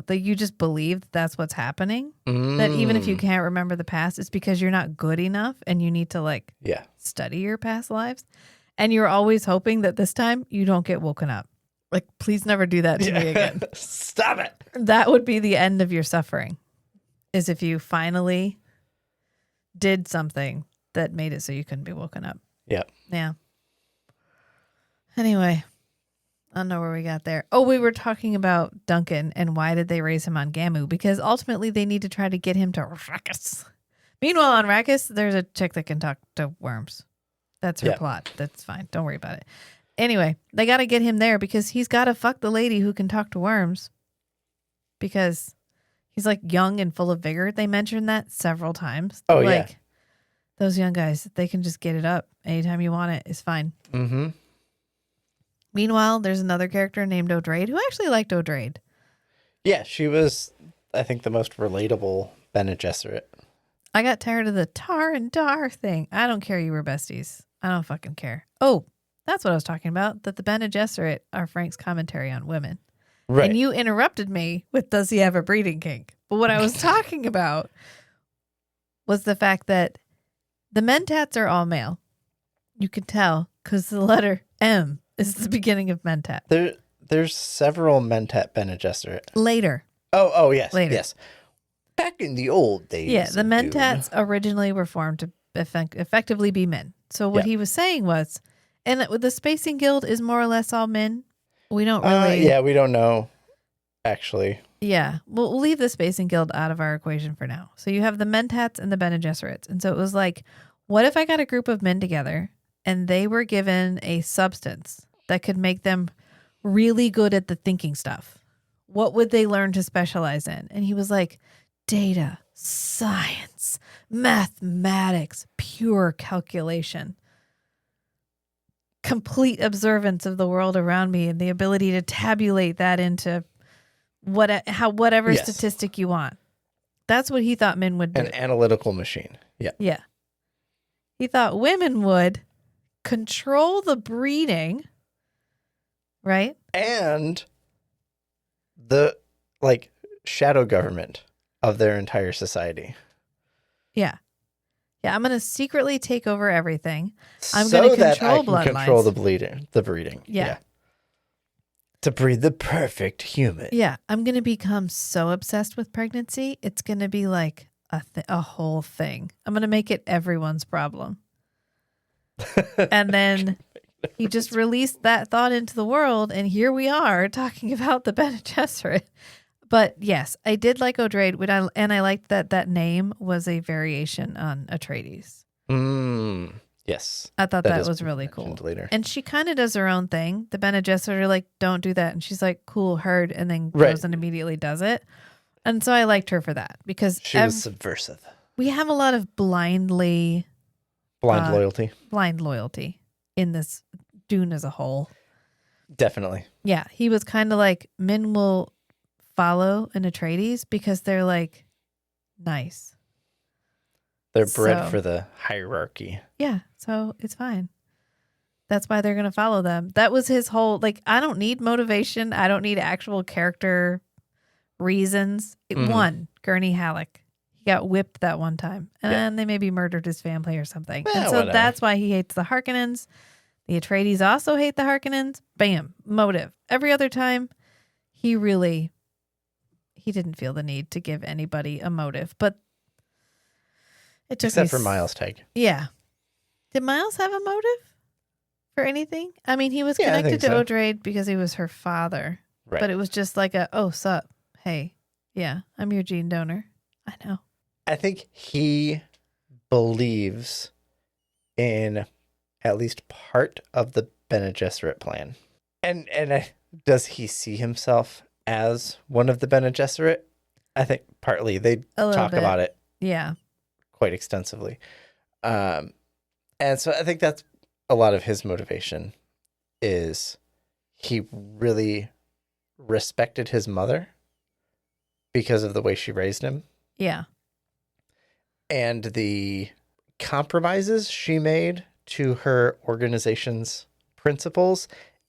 you just believe that's what's happening. That even if you can't remember the past, it's because you're not good enough and you need to study your past lives. And you're always hoping that this time you don't get woken up. Like, please never do that to me again. Stop it. That would be the end of your suffering, is if you finally did something that made it so you couldn't be woken up. Yeah. Yeah. Anyway, I don't know where we got there. Oh, we were talking about Duncan and why did they raise him on Gamu? Because ultimately they need to try to get him to Arrakis. Meanwhile, on Arrakis, there's a chick that can talk to worms. That's her plot. That's fine. Don't worry about it. Anyway, they got to get him there because he's got to fuck the lady who can talk to worms. Because he's like young and full of vigor. They mentioned that several times. Oh, yeah. Those young guys, they can just get it up anytime you want it. It's fine. Mm-hmm. Meanwhile, there's another character named Odrade who actually liked Odrade. Yeah, she was, I think, the most relatable Bene Gesserit. I got tired of the tar and dar thing. I don't care you were besties. I don't fucking care. Oh, that's what I was talking about. That the Bene Gesserit are Frank's commentary on women. Right. And you interrupted me with, does he have a breeding kink? But what I was talking about was the fact that the Mentats are all male. You can tell because the letter M is the beginning of Mentat. There's several Mentat Bene Gesserit. Later. Oh, yes. Later. Yes. Back in the old days. Yeah, the Mentats originally were formed to effectively be men. So what he was saying was, and the Spacing Guild is more or less all men. We don't really... we don't know, actually. Yeah, we'll leave the Spacing Guild out of our equation for now. So you have the Mentats and the Bene Gesserits. And so it was like, what if I got a group of men together and they were given a substance that could make them really good at the thinking stuff? What would they learn to specialize in? And he was like, data, science, mathematics, pure calculation, complete observance of the world around me, and the ability to tabulate that into whatever statistic you want. That's what he thought men would do. An analytical machine. Yeah. Yeah. He thought women would control the breeding, right? And the shadow government of their entire society. Yeah. Yeah, I'm going to secretly take over everything. I'm going to control bloodlines. Control the breeding. Yeah. To breed the perfect human. Yeah, I'm going to become so obsessed with pregnancy, it's going to be like a whole thing. I'm going to make it everyone's problem. And then he just released that thought into the world, and here we are talking about the Bene Gesserit. But yes, I did like Odrade, and I liked that name was a variation on Atreides. Yes. I thought that was really cool. Later. And she kind of does her own thing. The Bene Gesserit are like, don't do that. And she's like, cool, heard, and then goes and immediately does it. And so I liked her for that because she was subversive. We have a lot of blind loyalty in this Dune as a whole. Definitely. Yeah. He was kind of like, men will follow an Atreides because they're like nice. They're bred for the hierarchy. Yeah, so it's fine. That's why they're going to follow them. That was his whole, I don't need motivation. I don't need actual character reasons. One, Gurney Halleck. He got whipped that one time. And they maybe murdered his family or something. And so that's why he hates the Harkonnens. The Atreides also hate the Harkonnens. Bam, motive. Every other time, he didn't feel the need to give anybody a motive. But it took except for Miles Teg. Yeah. Did Miles have a motive for anything? I mean, he was connected to Odrade because he was her father. Right. But it was just like sup. Hey, yeah, I'm your gene donor. I know. I think he believes in at least part of the Bene Gesserit plan. And does he see himself as one of the Bene Gesserit? I think partly they talk about it. Yeah. Quite extensively. And so I think that's a lot of his motivation is he really respected his mother because of the way she raised him. Yeah. And the compromises she made to her organization's principles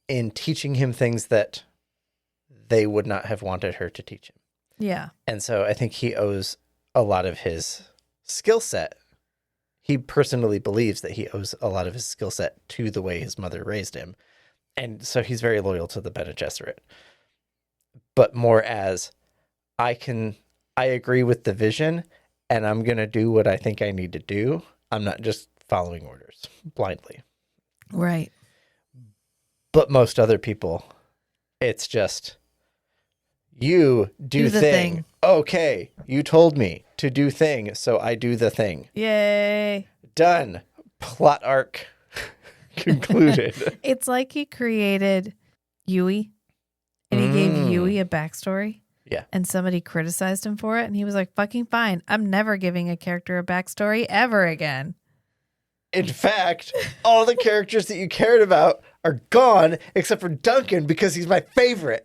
in teaching him things that they would not have wanted her to teach him. Yeah. And so I think he owes a lot of his skill set. He personally believes that he owes a lot of his skill set to the way his mother raised him. And so he's very loyal to the Bene Gesserit. But more as, I agree with the vision, and I'm going to do what I think I need to do. I'm not just following orders blindly. Right. But most other people, it's just, you do the thing. thing. Okay, you told me to do thing, so I do the thing. Yay. Done. Plot arc concluded. It's like he created Yui, and he gave Yui a backstory. Yeah. And somebody criticized him for it, and he was like, fucking fine. I'm never giving a character a backstory ever again. In fact, all the characters that you cared about are gone except for Duncan because he's my favorite.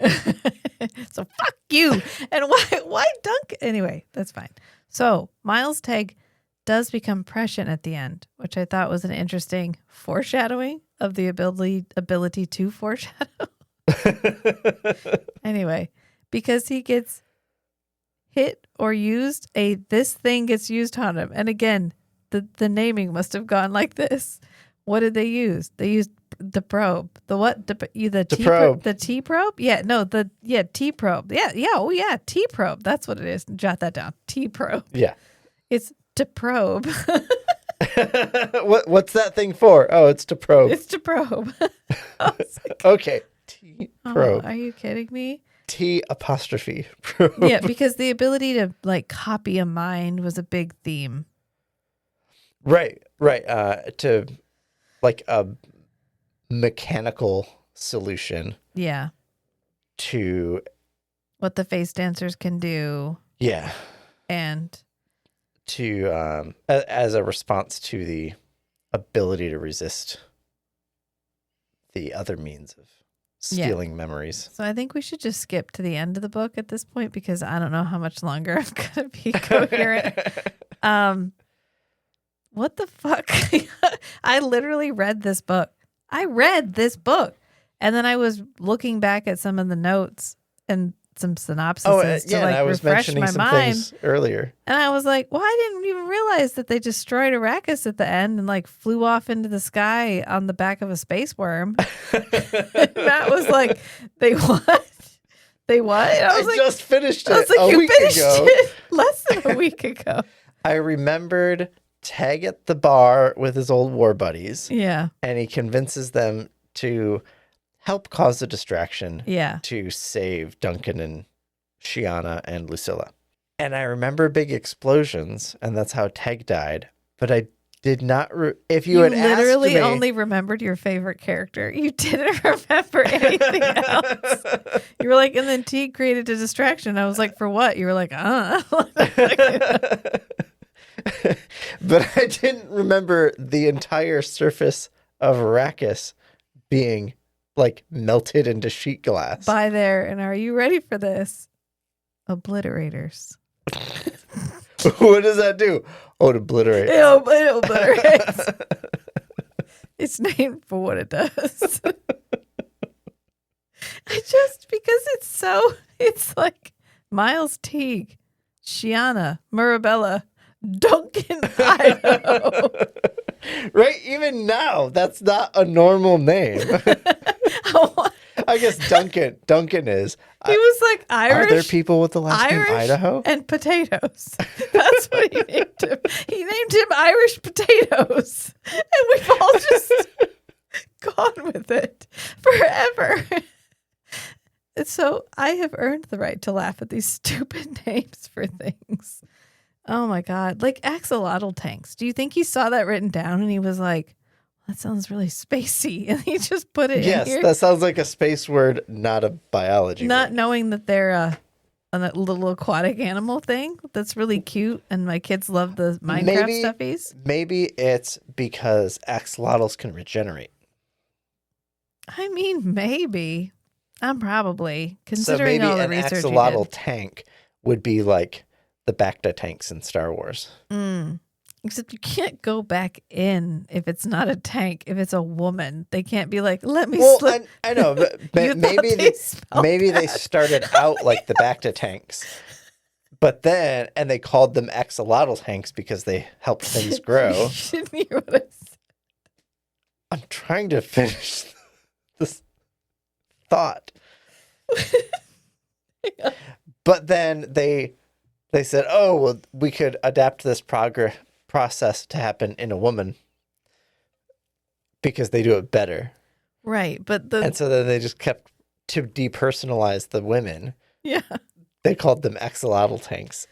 So fuck you. And why Duncan? Anyway, that's fine. So Miles Teg does become prescient at the end, which I thought was an interesting foreshadowing of the ability to foreshadow. Anyway, because he gets hit or used, this thing gets used on him. And again, the naming must have gone like this. What did they use? They used the probe. The what? The T probe. The T probe? Yeah, no, T probe. Yeah, T probe. That's what it is. Jot that down. T probe. Yeah. It's to probe. What's that thing for? Oh, it's to probe. It's to probe. Okay. T probe. Oh, are you kidding me? T apostrophe probe. Yeah, because the ability to like copy a mind was a big theme. Right. To like a mechanical solution. Yeah. To what the face dancers can do. Yeah. And to as a response to the ability to resist the other means of stealing memories. So I think we should just skip to the end of the book at this point because I don't know how much longer I'm going to be coherent. What the fuck? I literally read this book. And then I was looking back at some of the notes and some synopses to like I was refresh mentioning my some mind things earlier. And I was like, well, I didn't even realize that they destroyed Arrakis at the end and like flew off into the sky on the back of a space worm. Matt was like, they what? They what? And I just finished it. I was like, you finished it less than a week ago. I remembered Tag at the bar with his old war buddies. Yeah. And he convinces them to help cause a distraction. Yeah. To save Duncan and Shiana and Lucilla. And I remember big explosions, and that's how Tag died. But I did not. If you had literally asked me, only remembered your favorite character. You didn't remember anything else. You were like, and then Teague created a distraction. I was like, for what? You were like, But I didn't remember the entire surface of Arrakis being like melted into sheet glass. By there, and are you ready for this? Obliterators. What does that do? Oh, it obliterates. It obliterates. It's named for what it does. It's like Miles Teague, Shiana, Mirabella, Duncan, Idaho. Right? Even now, that's not a normal name. I guess Duncan is. He was like Irish. Are there people with the last name Idaho? And potatoes. That's what he named him. He named him Irish Potatoes. And we've all just gone with it forever. So I have earned the right to laugh at these stupid names for things. Oh my God. Like axolotl tanks. Do you think he saw that written down and he was like, That sounds really spacey. And he just put it in Yes, here. that sounds like a space word, not a biology Not word. knowing that they're a little aquatic animal thing. That's really cute. And my kids love the Minecraft stuffies. Maybe it's because axolotls can regenerate. I mean, maybe. I'm probably considering all the research an axolotl tank would be like the Bacta tanks in Star Wars. Except you can't go back in if it's not a tank. If it's a woman, they can't be like, "Let me slip." I know, but maybe they started out like the Bacta tanks, but then they called them axolotl tanks because they helped things grow. You didn't hear what I said. I'm trying to finish this thought. But then they said, "Oh, well, we could adapt this process to happen in a woman because they do it better." Right, but and so then they just kept to depersonalize the women. Yeah, they called them axolotl tanks.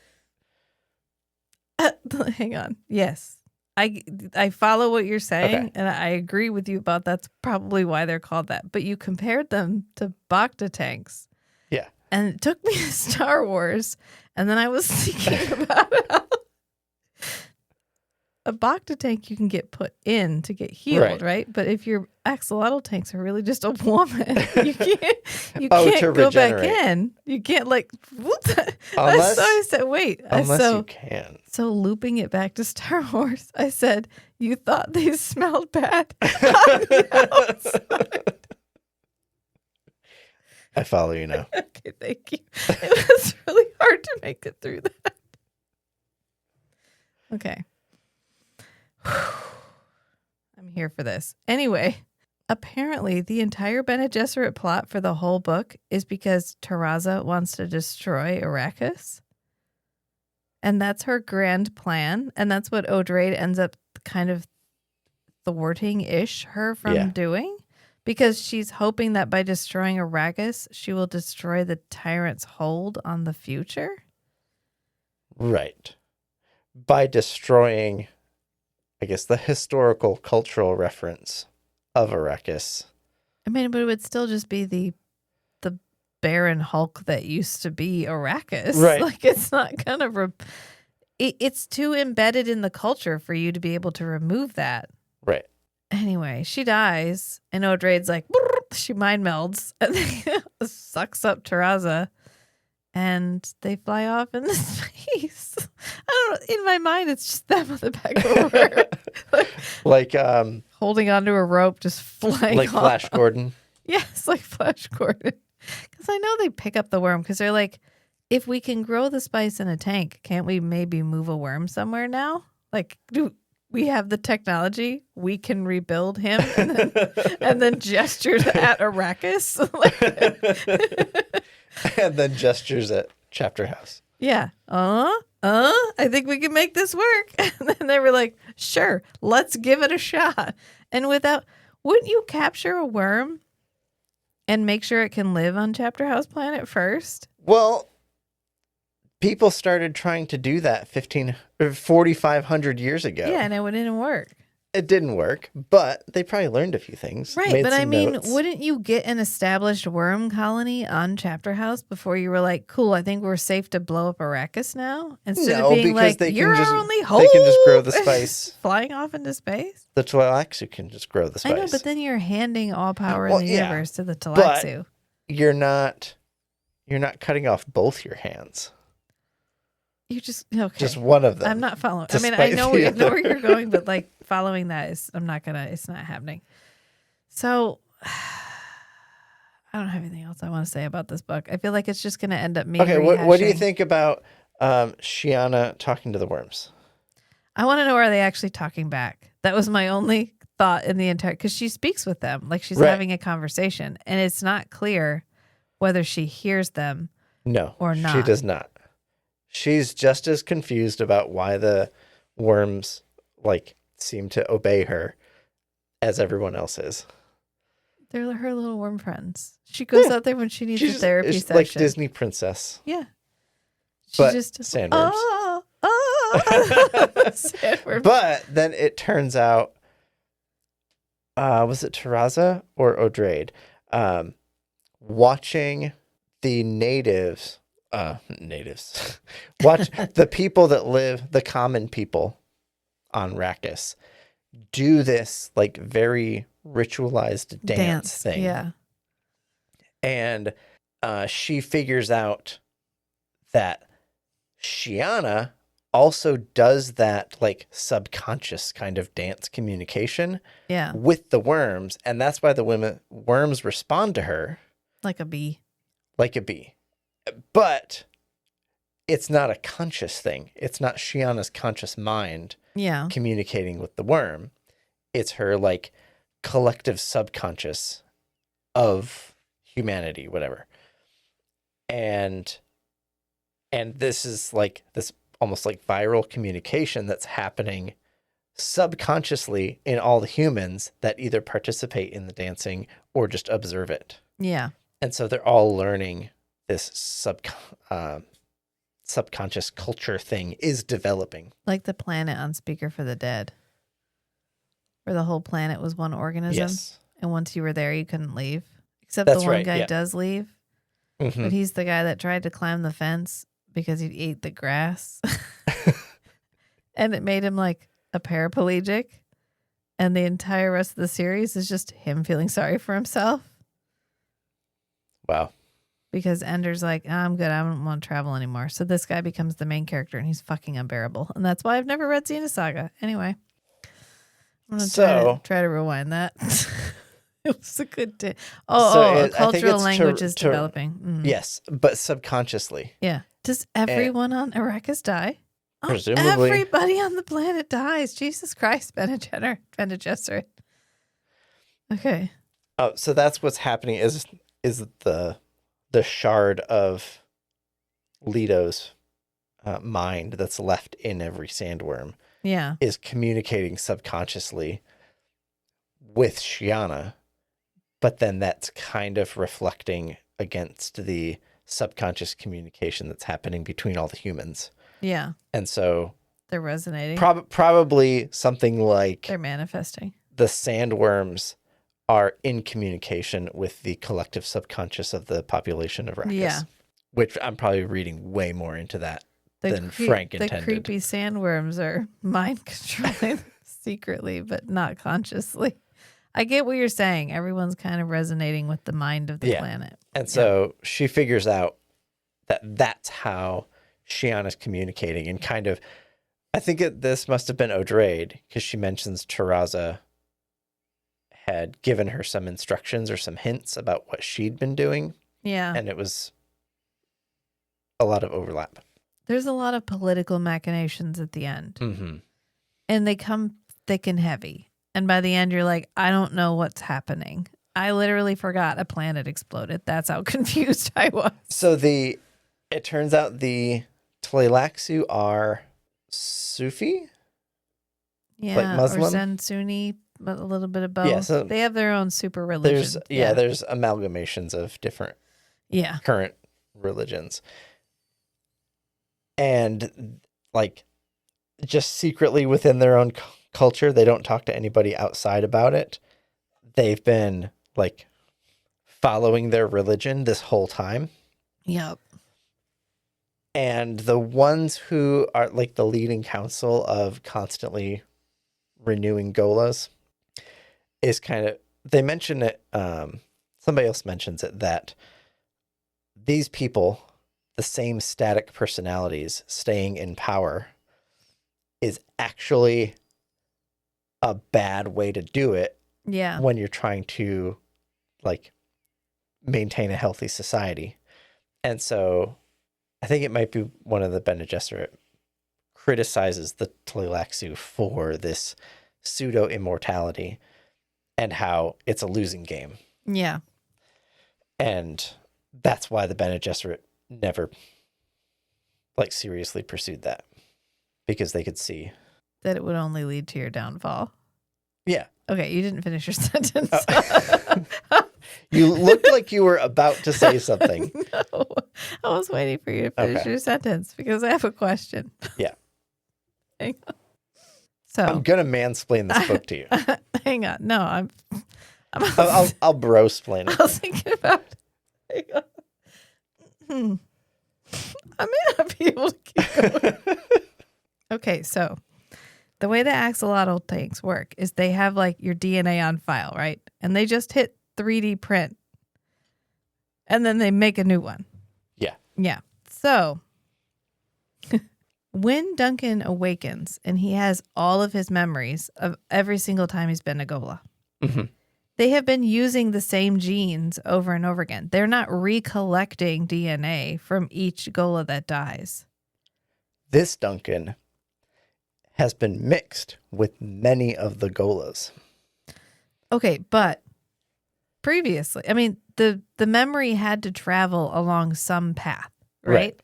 Hang on. Yes, I follow what you're saying, and I agree with you about that's probably why they're called that. But you compared them to Bacta tanks. Yeah. And it took me to Star Wars, and then I was thinking about how a Bacta tank you can get put in to get healed, right? But if your axolotl tanks are really just a woman, you can't go back in. You can't Unless, so I said, wait. Unless you can. So looping it back to Star Wars, I said, you thought they smelled bad on the outside. I follow you now. Okay, thank you. It was really hard to make it through that. Okay. I'm here for this. Anyway, apparently the entire Bene Gesserit plot for the whole book is because Taraza wants to destroy Arrakis. And that's her grand plan. And that's what Odrade ends up kind of thwarting-ish her from doing. Because she's hoping that by destroying Arrakis, she will destroy the tyrant's hold on the future. Right. By destroying, I guess, the historical cultural reference of Arrakis. I mean, but it would still just be the barren hulk that used to be Arrakis. Right. Like, it's not gonna it's too embedded in the culture for you to be able to remove that. Right. Anyway, she dies, and Odrade's like, she mind melds, and then sucks up Taraza, and they fly off into space. I don't know. In my mind, it's just them on the back of a like holding onto a rope, just flying like off. Flash Gordon. Yes, like Flash Gordon. Because I know they pick up the worm, because they're like, if we can grow the spice in a tank, can't we maybe move a worm somewhere now? Like, we have the technology. We can rebuild him, and then gestures at Arrakis. And then gestures at Chapter House. Yeah. I think we can make this work. And then they were like, sure, let's give it a shot. And wouldn't you capture a worm and make sure it can live on Chapter House Planet first? Well, people started trying to do that 4,500 years ago. Yeah, and it didn't work. It didn't work, but they probably learned a few things. Right, but I mean, wouldn't you get an established worm colony on Chapter House before you were like, cool, I think we're safe to blow up Arrakis now? Instead of being like, you're our only hope. They can just grow the spice. Flying off into space? The Twi'lexu can just grow the spice. I know, but then you're handing all power in the universe to the Twi'lexu. You're not cutting off both your hands. You just one of them. I'm not following. I mean, I know where you're going, but like following that is, it's not happening. So I don't have anything else I want to say about this book. I feel like it's just going to end up me. Okay, what do you think about Shiana talking to the worms? I want to know, are they actually talking back? That was my only thought in the entire, because she speaks with them like she's having a conversation, and it's not clear whether she hears them. No, or not. She does not. She's just as confused about why the worms seem to obey her as everyone else is. They're her little worm friends. She goes out there when she needs a therapy session. Like Disney princess. Yeah. She's just sandworms. Sandworms. But then it turns out was it Terraza or Odrade? Watching the natives, watch the people that live, the common people on Arrakis, do this like very ritualized dance thing. Yeah. And she figures out that Shiana also does that like subconscious kind of dance communication Yeah. with the worms. And that's why the worms respond to her Like a bee. like a bee. But it's not a conscious thing. It's not Shiana's conscious mind Yeah. communicating with the worm. It's her like collective subconscious of humanity, whatever. And this is like this almost like viral communication that's happening subconsciously in all the humans that either participate in the dancing or just observe it. Yeah. And so they're all learning this subconscious culture thing is developing. Like the planet on Speaker for the Dead, where the whole planet was one organism. Yes. And once you were there, you couldn't leave. Except That's the one right, guy yeah. does leave. Mhm. But he's the guy that tried to climb the fence because he ate the grass. And it made him like a paraplegic. And the entire rest of the series is just him feeling sorry for himself. Wow. Because Ender's like, I'm good. I don't want to travel anymore. So this guy becomes the main character and he's fucking unbearable. And that's why I've never read Xenosaga. Anyway. I'm going to try to rewind that. It was a good day. A cultural language is developing. Mm. Yes, but subconsciously. Yeah. Does everyone on Arrakis die? Presumably. Everybody on the planet dies. Jesus Christ, Bene Gesserit. Okay. Oh, so that's what's happening is the shard of Leto's mind that's left in every sandworm. Yeah. Is communicating subconsciously with Shiana, but then that's kind of reflecting against the subconscious communication that's happening between all the humans. Yeah. And so they're resonating. Probably something like they're manifesting. The sandworms are in communication with the collective subconscious of the population of Arrakis. Yeah. Which I'm probably reading way more into that than Frank intended. The creepy sandworms are mind controlling secretly, but not consciously. I get what you're saying. Everyone's kind of resonating with the mind of the planet. And so she figures out that that's how Shiana's communicating and kind of, I think this must have been Odrade because she mentions Terraza had given her some instructions or some hints about what she'd been doing. Yeah. And it was a lot of overlap. There's a lot of political machinations at the end. Mm-hmm. And they come thick and heavy. And by the end, you're like, I don't know what's happening. I literally forgot a planet exploded. That's how confused I was. So it turns out the Tleilaxu are Sufi? Yeah, like Muslim? or Zen Sunni, but a little bit of both. Yeah, so they have their own super religion. There's amalgamations of different current religions. And like just secretly within their own culture, they don't talk to anybody outside about it. They've been like following their religion this whole time. Yep. And the ones who are like the leading council of constantly renewing Golas is kind of, they mention it, somebody else mentions it, that these people, the same static personalities staying in power is actually a bad way to do it. Yeah. When you're trying to like maintain a healthy society. And so I think it might be one of the Bene Gesserit criticizes the Tleilaxu for this pseudo immortality and how it's a losing game. Yeah. And that's why the Bene Gesserit never like seriously pursued that, because they could see that it would only lead to your downfall. Yeah. Okay, you didn't finish your sentence. You looked like you were about to say something. No, I was waiting for you to finish your sentence because I have a question. Yeah. Hang on. So I'm going to mansplain this book to you. hang on. No, I'm I'll bro-splain it. I was thinking about. Hang on. I may not be able to keep going. Okay, so the way the axolotl tanks work is they have like your DNA on file, right? And they just hit 3D print. And then they make a new one. Yeah. Yeah. So when Duncan awakens and he has all of his memories of every single time he's been to Gola, they have been using the same genes over and over again. They're not recollecting DNA from each Gola that dies. This Duncan has been mixed with many of the Golas. Okay, but previously, I mean, the memory had to travel along some path, right?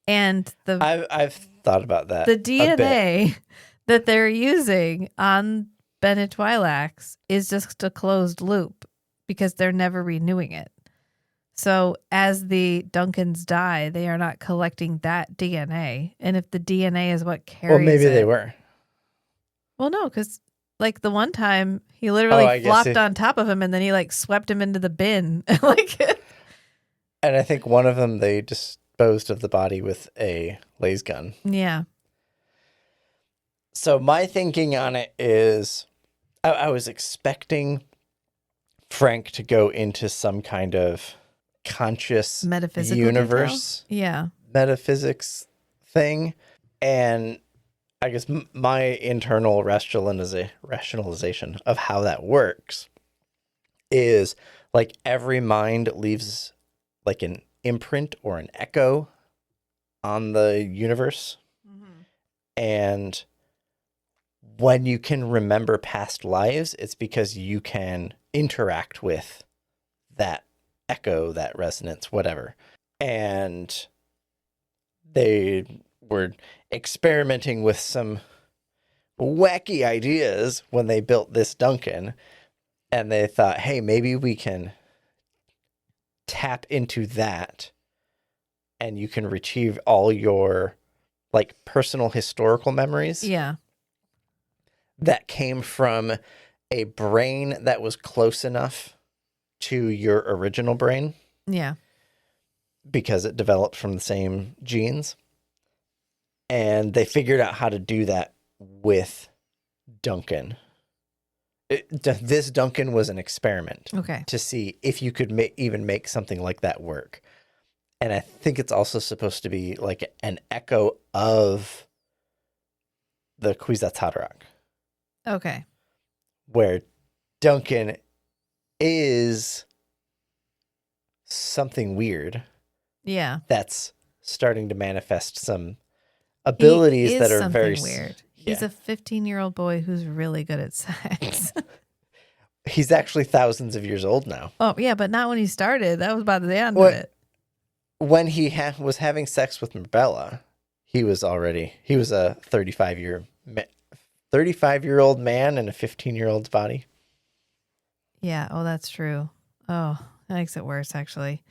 And I've thought about that. The DNA that they're using on Bennett Twi'leks is just a closed loop because they're never renewing it. So as the Duncans die, they are not collecting that DNA. And if the DNA is what carries Well, maybe they were. Well, no, because like the one time he literally flopped on top of him and then he like swept him into the bin. And I think one of them, they disposed of the body with a laser gun. Yeah. So my thinking on it is I was expecting Frank to go into some kind of conscious Metaphysical universe, metaphysics thing. And I guess my internal rationalization of how that works is like every mind leaves like an imprint or an echo on the universe. And when you can remember past lives, it's because you can interact with that echo, that resonance, whatever. And they were experimenting with some wacky ideas when they built this Duncan. And they thought, hey, maybe we can tap into that and you can retrieve all your like personal historical memories. Yeah. That came from a brain that was close enough to your original brain. Yeah. Because it developed from the same genes. And they figured out how to do that with Duncan. This Duncan was an experiment. Okay. To see if you could even make something like that work. And I think it's also supposed to be like an echo of the Kwisatz Haderach. Okay. Where Duncan is something weird. Yeah. That's starting to manifest some abilities that are very weird. He's a 15-year-old boy who's really good at sex. He's actually thousands of years old now. Oh, yeah, but not when he started. That was about the end of it. When he was having sex with Marbella, he was a 35-year-old man in a 15-year-old's body. Yeah, oh, that's true. Oh, that makes it worse, actually.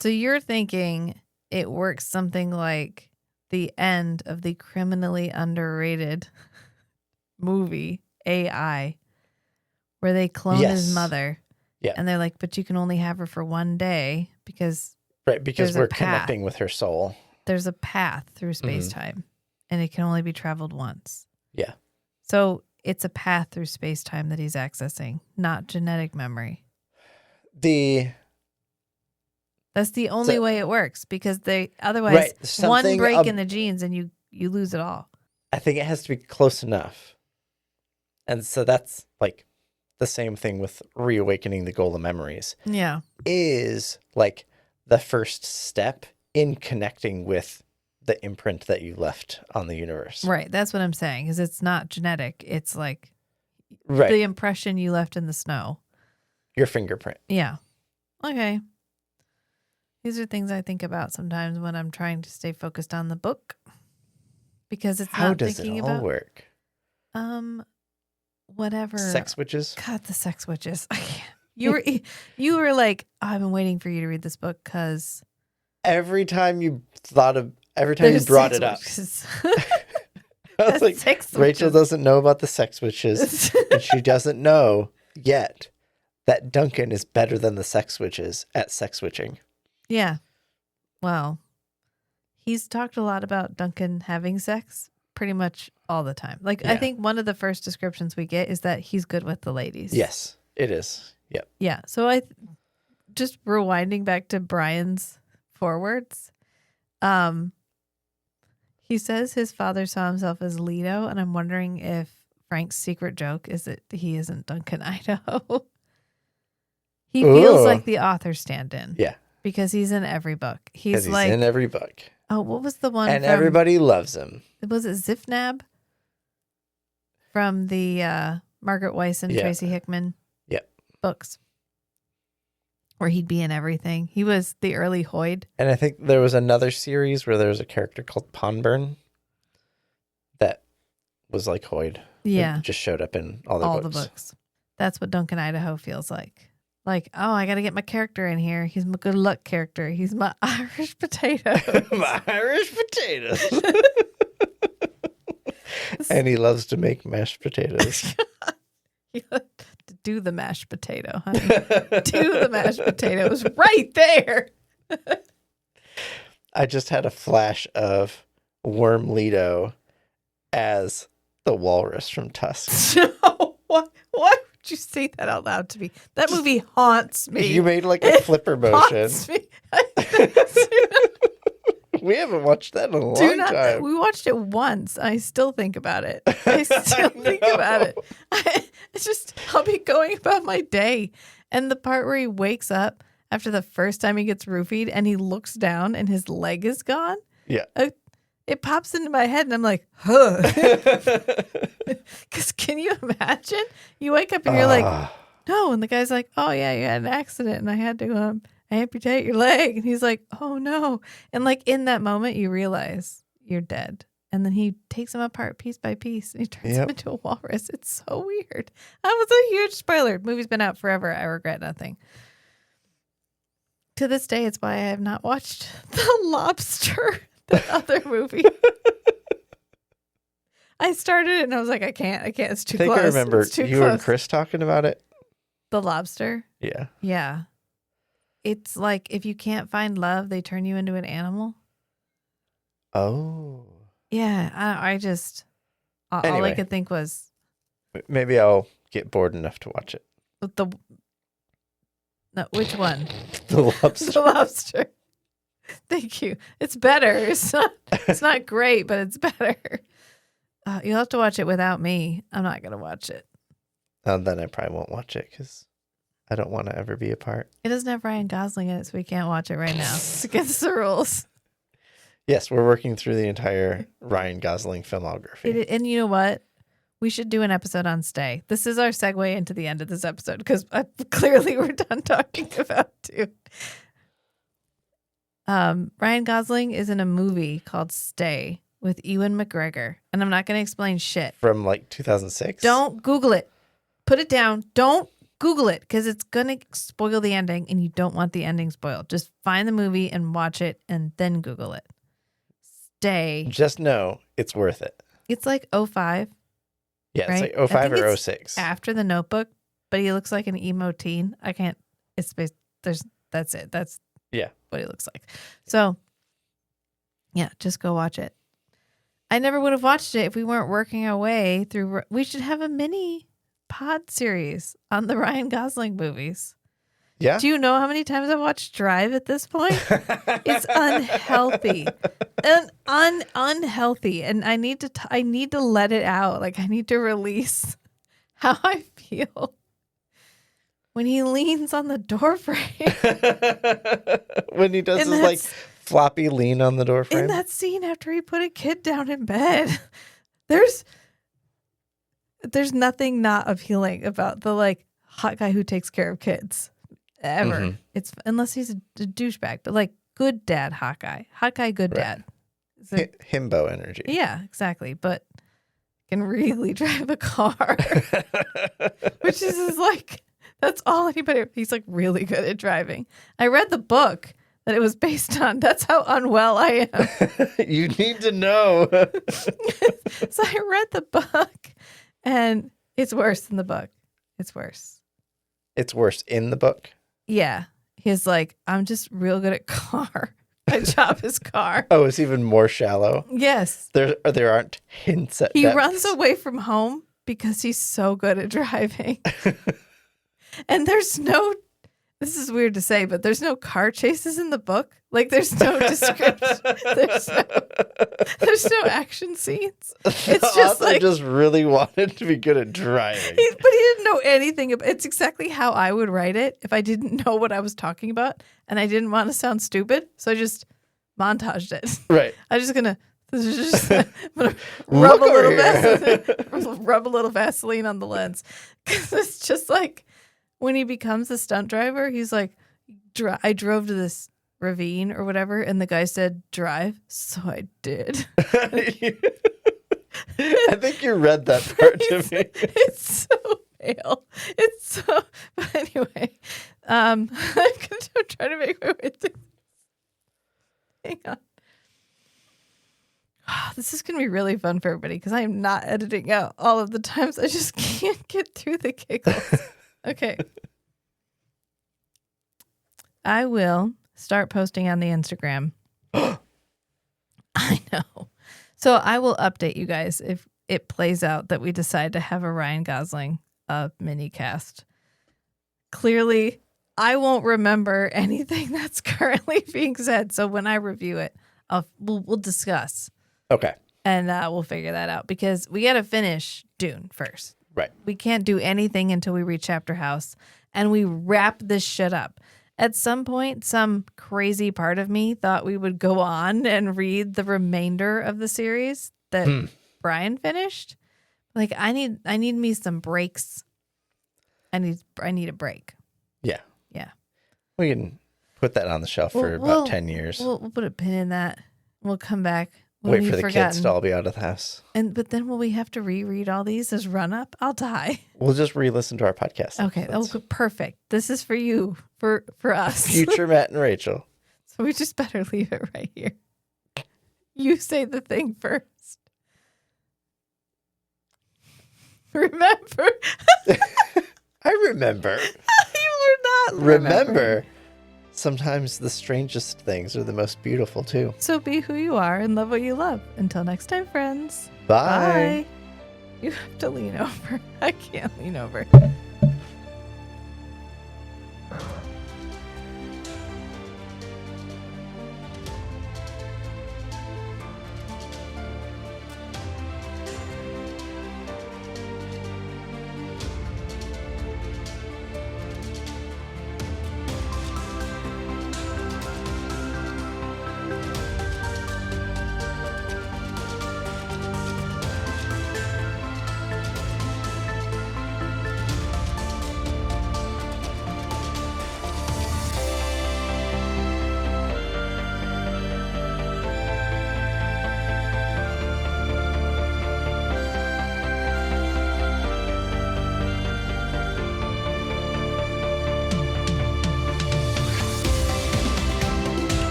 So you're thinking it works something like the end of the criminally underrated movie, AI, where they clone his mother. Yeah. And they're like, but you can only have her for one day because... Right, because we're connecting with her soul. There's a path through space-time, and it can only be traveled once. Yeah. So it's a path through space-time that he's accessing, not genetic memory. That's the only way it works, because otherwise one break in the genes and you lose it all. I think it has to be close enough. And so that's like the same thing with reawakening the Gola memories. Yeah. Is like the first step in connecting with the imprint that you left on the universe. Right. That's what I'm saying, because it's not genetic. It's like the impression you left in the snow. Your fingerprint. Yeah. Okay. These are things I think about sometimes when I'm trying to stay focused on the book, because it's how not does thinking it all about work? Whatever. Sex witches? God, the sex witches. I can't. You were like, oh, I've been waiting for you to read this book because every time you brought it up, I was like, Sex Rachel witches. doesn't know about the sex witches, and she doesn't know yet that Duncan is better than the sex witches at sex witching. Yeah. Well, he's talked a lot about Duncan having sex pretty much all the time. Like, I Yeah. think one of the first descriptions we get is that he's good with the ladies. Yes, it is. Yep. Yeah. So just rewinding back to Brian's forwards. He says his father saw himself as Leto, and I'm wondering if Frank's secret joke is that he isn't Duncan Idaho. He feels Ooh. like the author stand-in. Yeah. Because he's in every book. Because he's like in every book. oh, what was the one? And from, everybody loves him. Was it Zifnab from the Margaret Weiss and Yeah. Tracy Hickman Yep. books, where he'd be in everything. He was the early Hoyd. And I think there was another series where there was a character called Ponburn that was like Hoyd. Yeah, It just showed up in all the books. That's what Duncan Idaho feels like. Like, oh, I got to get my character in here. He's my good luck character. He's my Irish potato. My Irish potatoes. And he loves to make mashed potatoes. Do the mashed potato, honey. Do the mashed potato. It was right there. I just had a flash of Worm Leto as the walrus from Tusk. Why would you say that out loud to me? That movie haunts me. You made like a flipper motion. Haunts me. We haven't watched that in a long time. We watched it once. I still think about it. I still think about it. It's just, I'll be going about my day. And the part where he wakes up after the first time he gets roofied and he looks down and his leg is gone. Yeah. It pops into my head and I'm like, huh. Because can you imagine? You wake up and you're like, no. And the guy's like, oh, yeah, you had an accident and I had to amputate your leg. And he's like, oh, no. And like in that moment, you realize you're dead. And then he takes him apart piece by piece and he turns him into a walrus. It's so weird. That was a huge spoiler. Movie's been out forever. I regret nothing. To this day, it's why I have not watched The Lobster, the other movie. I started it and I was like, I can't. It's too close. I remember It's too you close. and Chris talking about it. The Lobster? Yeah. Yeah. It's like if you can't find love, they turn you into an animal. Oh. Yeah. I just, all I Anyway. could think was Maybe I'll get bored enough to watch it. No, which one? The Lobster. The Lobster. Thank you. It's better. It's not great, but it's better. You'll have to watch it without me. I'm not going to watch it. Then I probably won't watch it because I don't want to ever be a part. It doesn't have Ryan Gosling in it, so we can't watch it right now. It's against the rules. Yes, we're working through the entire Ryan Gosling filmography. And you know what? We should do an episode on Stay. This is our segue into the end of this episode because clearly we're done talking about Dune. Ryan Gosling is in a movie called Stay with Ewan McGregor. And I'm not going to explain shit. From like 2006? Don't Google it. Put it down. Don't Google it because it's going to spoil the ending and you don't want the ending spoiled. Just find the movie and watch it and then Google it. Stay. Just know it's worth it. It's like 05. Yeah, it's right? like I 05 think or it's 06. After The Notebook, but he looks like an emo teen. I can't. It's based. That's it. That's what he looks like. So, yeah, just go watch it. I never would have watched it if we weren't working our way through. We should have a mini pod series on the Ryan Gosling movies. Yeah. Do you know how many times I've watched Drive at this point? It's unhealthy. Unhealthy. And I need to let it out. Like I need to release how I feel when he leans on the doorframe. When he does his like floppy lean on the doorframe. In that scene after he put a kid down in bed, there's nothing not appealing about the like hot guy who takes care of kids ever. Mm-hmm. It's unless he's a douchebag, but like good dad, hot guy, good dad. Himbo energy. Yeah, exactly. But can really drive a car, which is like, that's all anybody, he's like really good at driving. I read the book that it was based on. That's how unwell I am. You need to know. So I read the book, and it's worse than the book. It's worse. It's worse in the book. Yeah. He's like, I'm just real good at car. My job is car. Oh, it's even more shallow. Yes. There aren't hints at He depths. runs away from home because he's so good at driving. And there's no, this is weird to say, but there's no car chases in the book. Like there's no description. There's no action scenes. It's just like just really wanted to be good at driving. But he didn't know anything about it's exactly how I would write it if I didn't know what I was talking about and I didn't want to sound stupid. So I just montaged it. Right. I'm just gonna rub a little Vaseline on the lens. Because it's just like when he becomes a stunt driver, he's like, I drove to this ravine or whatever, and the guy said drive, so I did. I think you read that part to me. It's so pale. It's so. But anyway, I'm trying to make my way through. Hang on. This is going to be really fun for everybody because I am not editing out all of the times I just can't get through the giggles. Okay. I will start posting on the Instagram. I know. So I will update you guys if it plays out that we decide to have a Ryan Gosling mini cast. Clearly, I won't remember anything that's currently being said. So when I review it, we'll discuss. Okay. And we'll figure that out because we got to finish Dune first. Right. We can't do anything until we reach Chapter House and we wrap this shit up. At some point, some crazy part of me thought we would go on and read the remainder of the series that Brian finished. Like I need me some breaks. I need a break. Yeah. Yeah. We can put that on the shelf for about 10 years. We'll put a pin in that. We'll come back. Wait for the kids to all be out of the house. But then will we have to reread all these as run up? I'll die. We'll just re-listen to our podcast. Okay. Perfect. This is for you, for us. Future Matt and Rachel. So we just better leave it right here. You say the thing first. Remember. I remember. You were not Remember. Sometimes the strangest things are the most beautiful, too. So be who you are and love what you love. Until next time, friends. Bye. Bye. You have to lean over. I can't lean over.